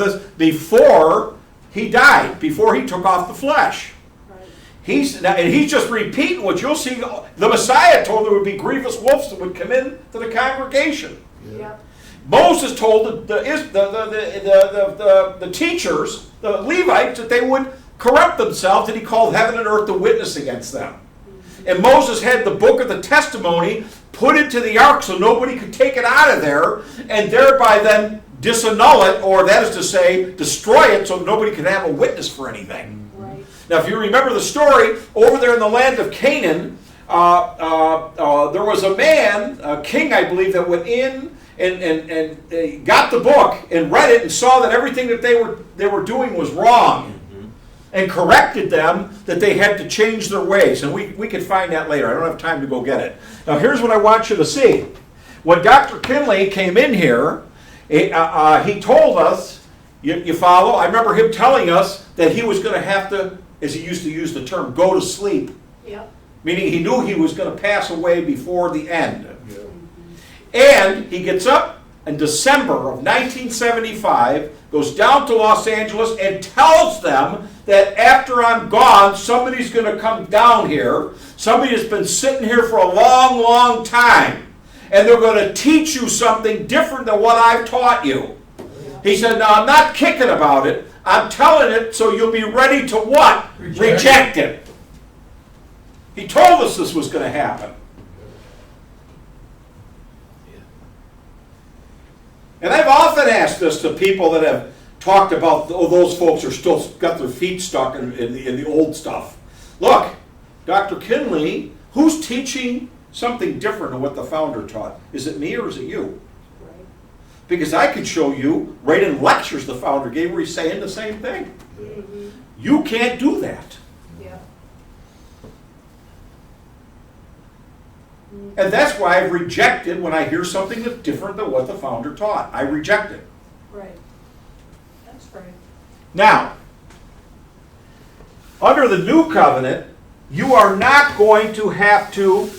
he died, before he took off the flesh. Right. He's just repeating what you'll see. The Messiah told there would be grievous wolves that would come in to the congregation. Yep. Moses told the teachers, the Levites, that they would corrupt themselves, and he called heaven and earth to witness against them. And Moses had the book of the testimony put into the ark so nobody could take it out of there, and thereby then disannul it, or that is to say, destroy it so nobody could have a witness for anything. Right. Now, if you remember the story, over there in the land of Canaan, there was a man, a king, I believe, that went in and got the book and read it and saw that everything that they were doing was wrong, and corrected them that they had to change their ways. And we can find that later. I don't have time to go get it. Now, here's what I want you to see. When Dr. Kinley came in here, he told us, you follow? I remember him telling us that he was going to have to, as he used to use the term, go to sleep. Yep. Meaning he knew he was going to pass away before the end. Yeah. And he gets up in December of 1975, goes down to Los Angeles and tells them that after I'm gone, somebody's going to come down here. Somebody that's been sitting here for a long, long time. And they're going to teach you something different than what I've taught you. He said, now I'm not kicking about it. I'm telling it so you'll be ready to what? Reject it. He told us this was going to happen. And I've often asked this to people that have talked about, those folks are still got their feet stuck in the old stuff. Look, Dr. Kinley, who's teaching something different than what the founder taught? Is it me or is it you? Right. Because I could show you right in lectures the founder gave where he's saying the same thing. Mm-hmm. You can't do that. Yep. And that's why I've rejected when I hear something that's different than what the founder taught. I reject it. Right. That's right. Now, under the new covenant, you are not going to have to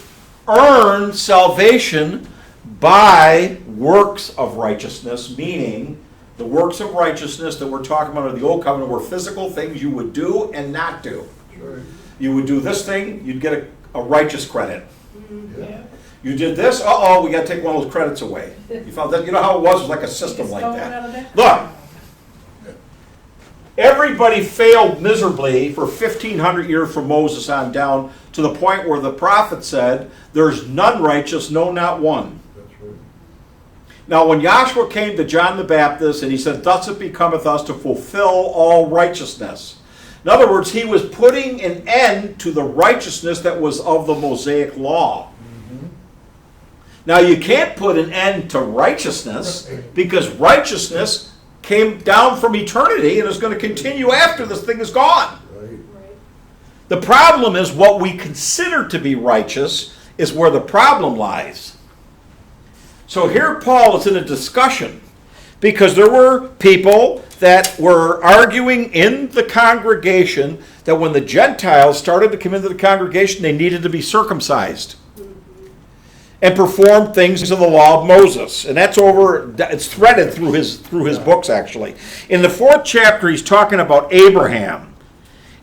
earn salvation by works of righteousness, meaning the works of righteousness that we're talking about in the old covenant were physical things you would do and not do. Right. You would do this thing, you'd get a righteous credit. Yeah. You did this, we got to take one of those credits away. You found that, you know how it was like a system like that. Look, everybody failed miserably for 1,500 years from Moses on down to the point where the prophet said, there's none righteous, no, not one. That's right. Now, when Joshua came to John the Baptist and he said, thus it becometh us to fulfill all righteousness. In other words, he was putting an end to the righteousness that was of the Mosaic law. Now, you can't put an end to righteousness because righteousness came down from eternity and is going to continue after this thing is gone. Right. Right. The problem is what we consider to be righteous is where the problem lies. So here Paul is in a discussion because there were people that were arguing in the congregation that when the Gentiles started to come into the congregation, they needed to be circumcised. and performed things of the law of Moses. And that's it's threaded through his books, actually. In the 4th chapter, he's talking about Abraham.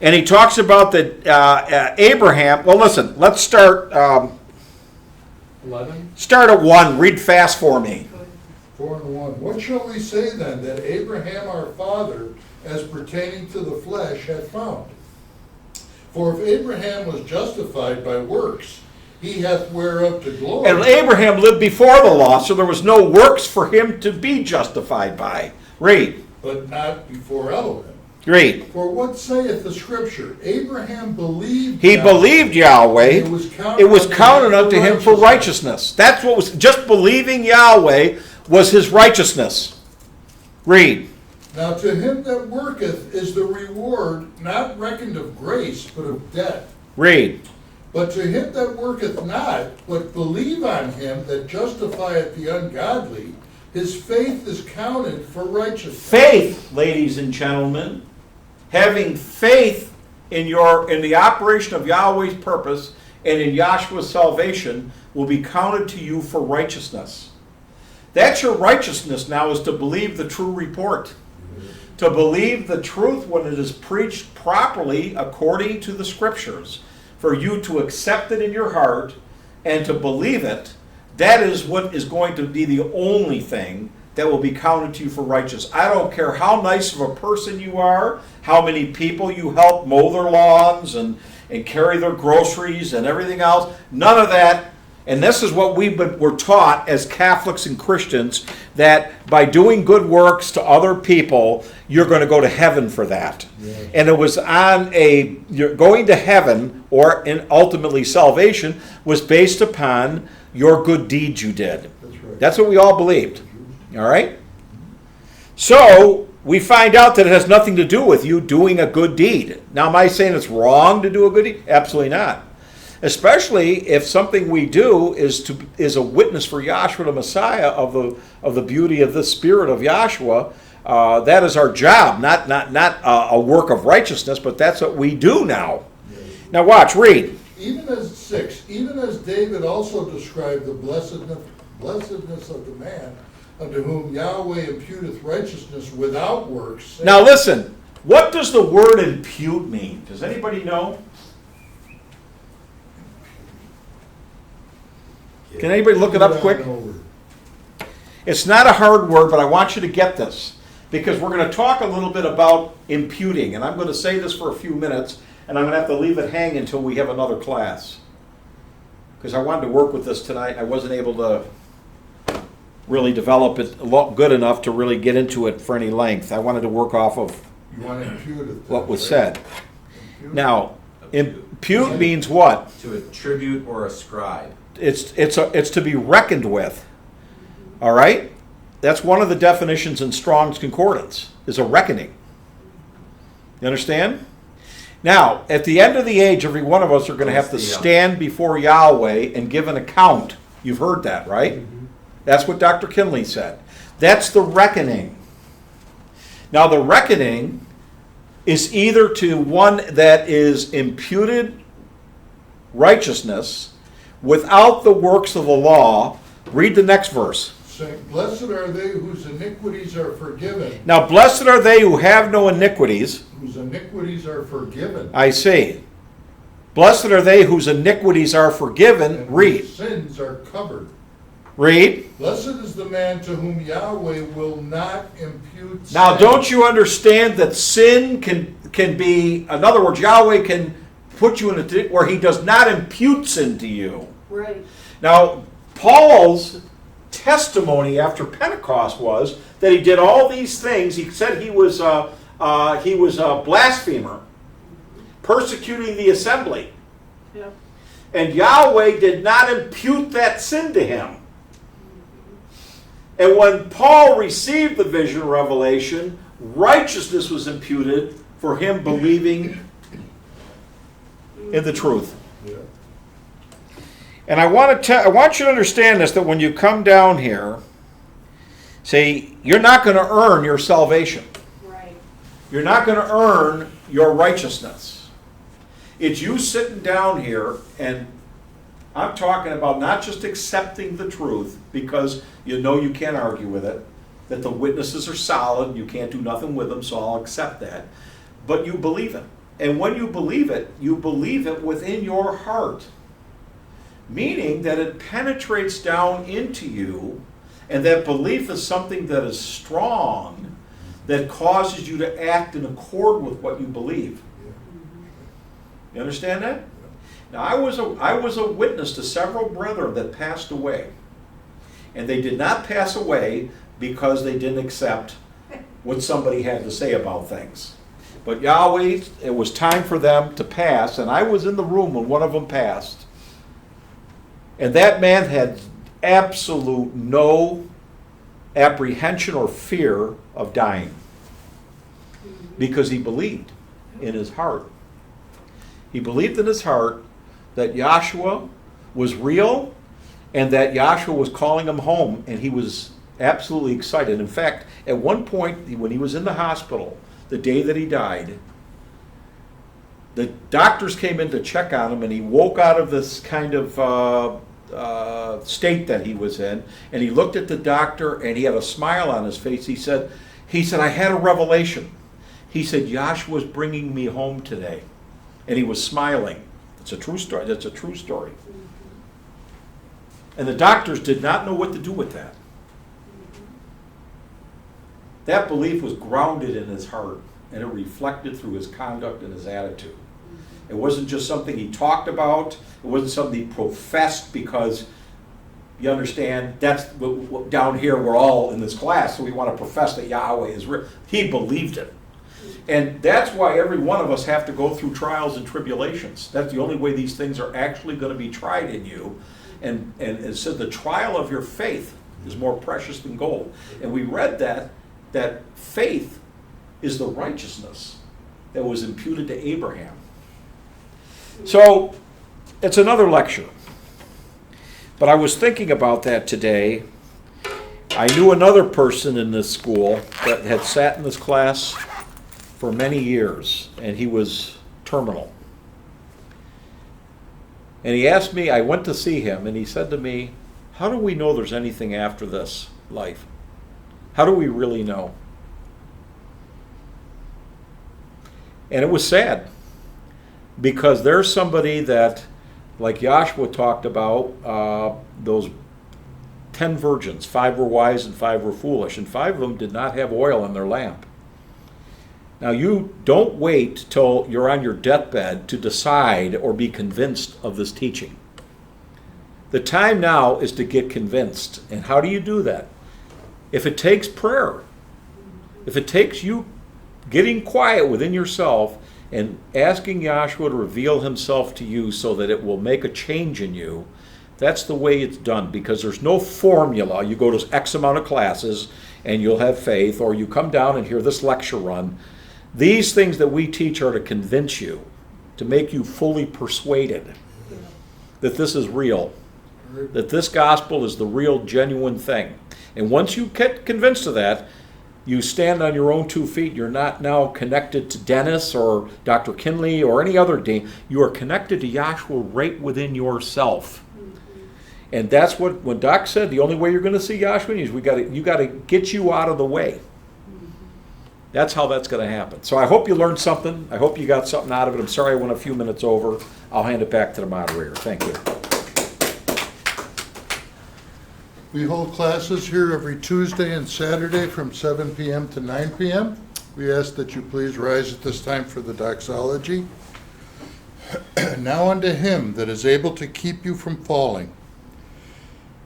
And he talks about that Abraham, well, listen, let's start 11? start at 1. Read fast for me. 4:1. What shall we say then that Abraham our father, as pertaining to the flesh, had found? For if Abraham was justified by works, he hath whereof to glory. And Abraham lived before the law, so there was no works for him to be justified by. Read. But not before Elohim. Read. For what saith the scripture? Abraham believed He Yahweh, believed Yahweh. and It was counted unto him for righteousness. That's what was, just believing Yahweh was his righteousness. Read. Now to him that worketh is the reward not reckoned of grace, but of debt. Read. But to him that worketh not, but believe on him that justifieth the ungodly, his faith is counted for righteousness. Faith, ladies and gentlemen, having faith in the operation of Yahweh's purpose and in Yahshua's salvation will be counted to you for righteousness. That's your righteousness now, is to believe the true report. To believe the truth when it is preached properly according to the scriptures. For you to accept it in your heart and to believe it, that is what is going to be the only thing that will be counted to you for righteous. I don't care how nice of a person you are, how many people you help mow their lawns and carry their groceries and everything else. None of that. And this is what we're taught as Catholics and Christians, that by doing good works to other people, you're going to go to heaven for that. Yeah. And it was you're going to heaven, or ultimately salvation, was based upon your good deeds you did. That's right. That's what we all believed. All right? So we find out that it has nothing to do with you doing a good deed. Now, am I saying it's wrong to do a good deed? Absolutely not. Especially if something we do is a witness for Yahshua the Messiah of the beauty of the Spirit of Yahshua. That is our job, not a work of righteousness, but that's what we do now. Now watch, read. Even as David also described the blessedness of the man unto whom Yahweh imputeth righteousness without works. Saying, Now listen, what does the word impute mean? Does anybody know? Can anybody look it up quick? It's not a hard word, but I want you to get this, because we're going to talk a little bit about imputing, and I'm going to say this for a few minutes, and I'm going to have to leave it hang until we have another class, because I wanted to work with this tonight. I wasn't able to really develop it good enough to really get into it for any length. I wanted to work off of what was said. Now, impute means what? To attribute or ascribe. It's to be reckoned with. All right? That's one of the definitions in Strong's Concordance, is a reckoning. You understand? Now, at the end of the age, every one of us are going to have to stand before Yahweh and give an account. You've heard that, right? Mm-hmm. That's what Dr. Kinley said. That's the reckoning. Now, the reckoning is either to one that is imputed righteousness without the works of the law. Read the next verse. Saying, blessed are they whose iniquities are forgiven. Now, blessed are they who have no iniquities. Whose iniquities are forgiven. I see. Blessed are they whose iniquities are forgiven. And Read. whose sins are covered. Read. Blessed is the man to whom Yahweh will not impute sin. Now, don't you understand that sin can be, in other words, Yahweh can put you in a where he does not impute sin to you. Right. Now, Paul's testimony after Pentecost was that he did all these things. He said he was a blasphemer, persecuting the assembly. Yep. And Yahweh did not impute that sin to him. And when Paul received the vision revelation, righteousness was imputed for him believing in the truth. Yeah. And I want you to understand this, that when you come down here, see, you're not going to earn your salvation. Right. You're not going to earn your righteousness. It's you sitting down here and I'm talking about not just accepting the truth because you know you can't argue with it, that the witnesses are solid, you can't do nothing with them, so I'll accept that. But you believe it. And when you believe it within your heart. Meaning that it penetrates down into you, and that belief is something that is strong, that causes you to act in accord with what you believe. You understand that? Now, I was a witness to several brethren that passed away. And they did not pass away because they didn't accept what somebody had to say about things. But Yahweh, it was time for them to pass, and I was in the room when one of them passed. And that man had absolute no apprehension or fear of dying because he believed in his heart. He believed in his heart that Yahshua was real and that Yahshua was calling him home, and he was absolutely excited. In fact, at one point when he was in the hospital, the day that he died, the doctors came in to check on him, and he woke out of this kind of state that he was in, and he looked at the doctor, and he had a smile on his face. He said, I had a revelation. He said, Yahshua's bringing me home today. And he was smiling. It's a true story. That's a true story. And the doctors did not know what to do with that. That belief was grounded in his heart, and it reflected through his conduct and his attitude. It wasn't just something he talked about. It wasn't something he professed because, you understand, that's down here we're all in this class, so we want to profess that Yahweh is real. He believed it. And that's why every one of us have to go through trials and tribulations. That's the only way these things are actually going to be tried in you. And it said the trial of your faith is more precious than gold. And we read that faith is the righteousness that was imputed to Abraham. So it's another lecture. But I was thinking about that today. I knew another person in this school that had sat in this class for many years, and he was terminal. And he asked me, I went to see him, and he said to me, how do we know there's anything after this life? How do we really know? And it was sad, because there's somebody that, like Yahshua talked about, those 10 virgins, 5 were wise and 5 were foolish, and 5 of them did not have oil in their lamp. Now, you don't wait till you're on your deathbed to decide or be convinced of this teaching. The time now is to get convinced. And how do you do that? If it takes prayer, if it takes you getting quiet within yourself and asking Yahshua to reveal himself to you so that it will make a change in you, that's the way it's done, because there's no formula. You go to X amount of classes and you'll have faith, or you come down and hear this lecture run. These things that we teach are to convince you, to make you fully persuaded that this is real, that this gospel is the real, genuine thing. And once you get convinced of that, you stand on your own 2 feet. You're not now connected to Dennis or Dr. Kinley or any other dean. You are connected to Yahshua right within yourself. And that's what, when Doc said, the only way you're going to see Yahshua is you got to get you out of the way. That's how that's going to happen. So I hope you learned something. I hope you got something out of it. I'm sorry I went a few minutes over. I'll hand it back to the moderator. Thank you. We hold classes here every Tuesday and Saturday from 7 p.m. to 9 p.m. We ask that you please rise at this time for the doxology. Now unto him that is able to keep you from falling,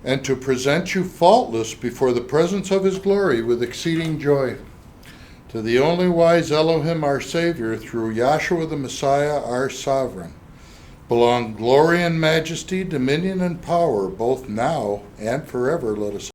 and to present you faultless before the presence of his glory with exceeding joy. To the only wise Elohim, our Savior, through Yahshua the Messiah, our Sovereign, belong glory and majesty, dominion and power, both now and forever. Let us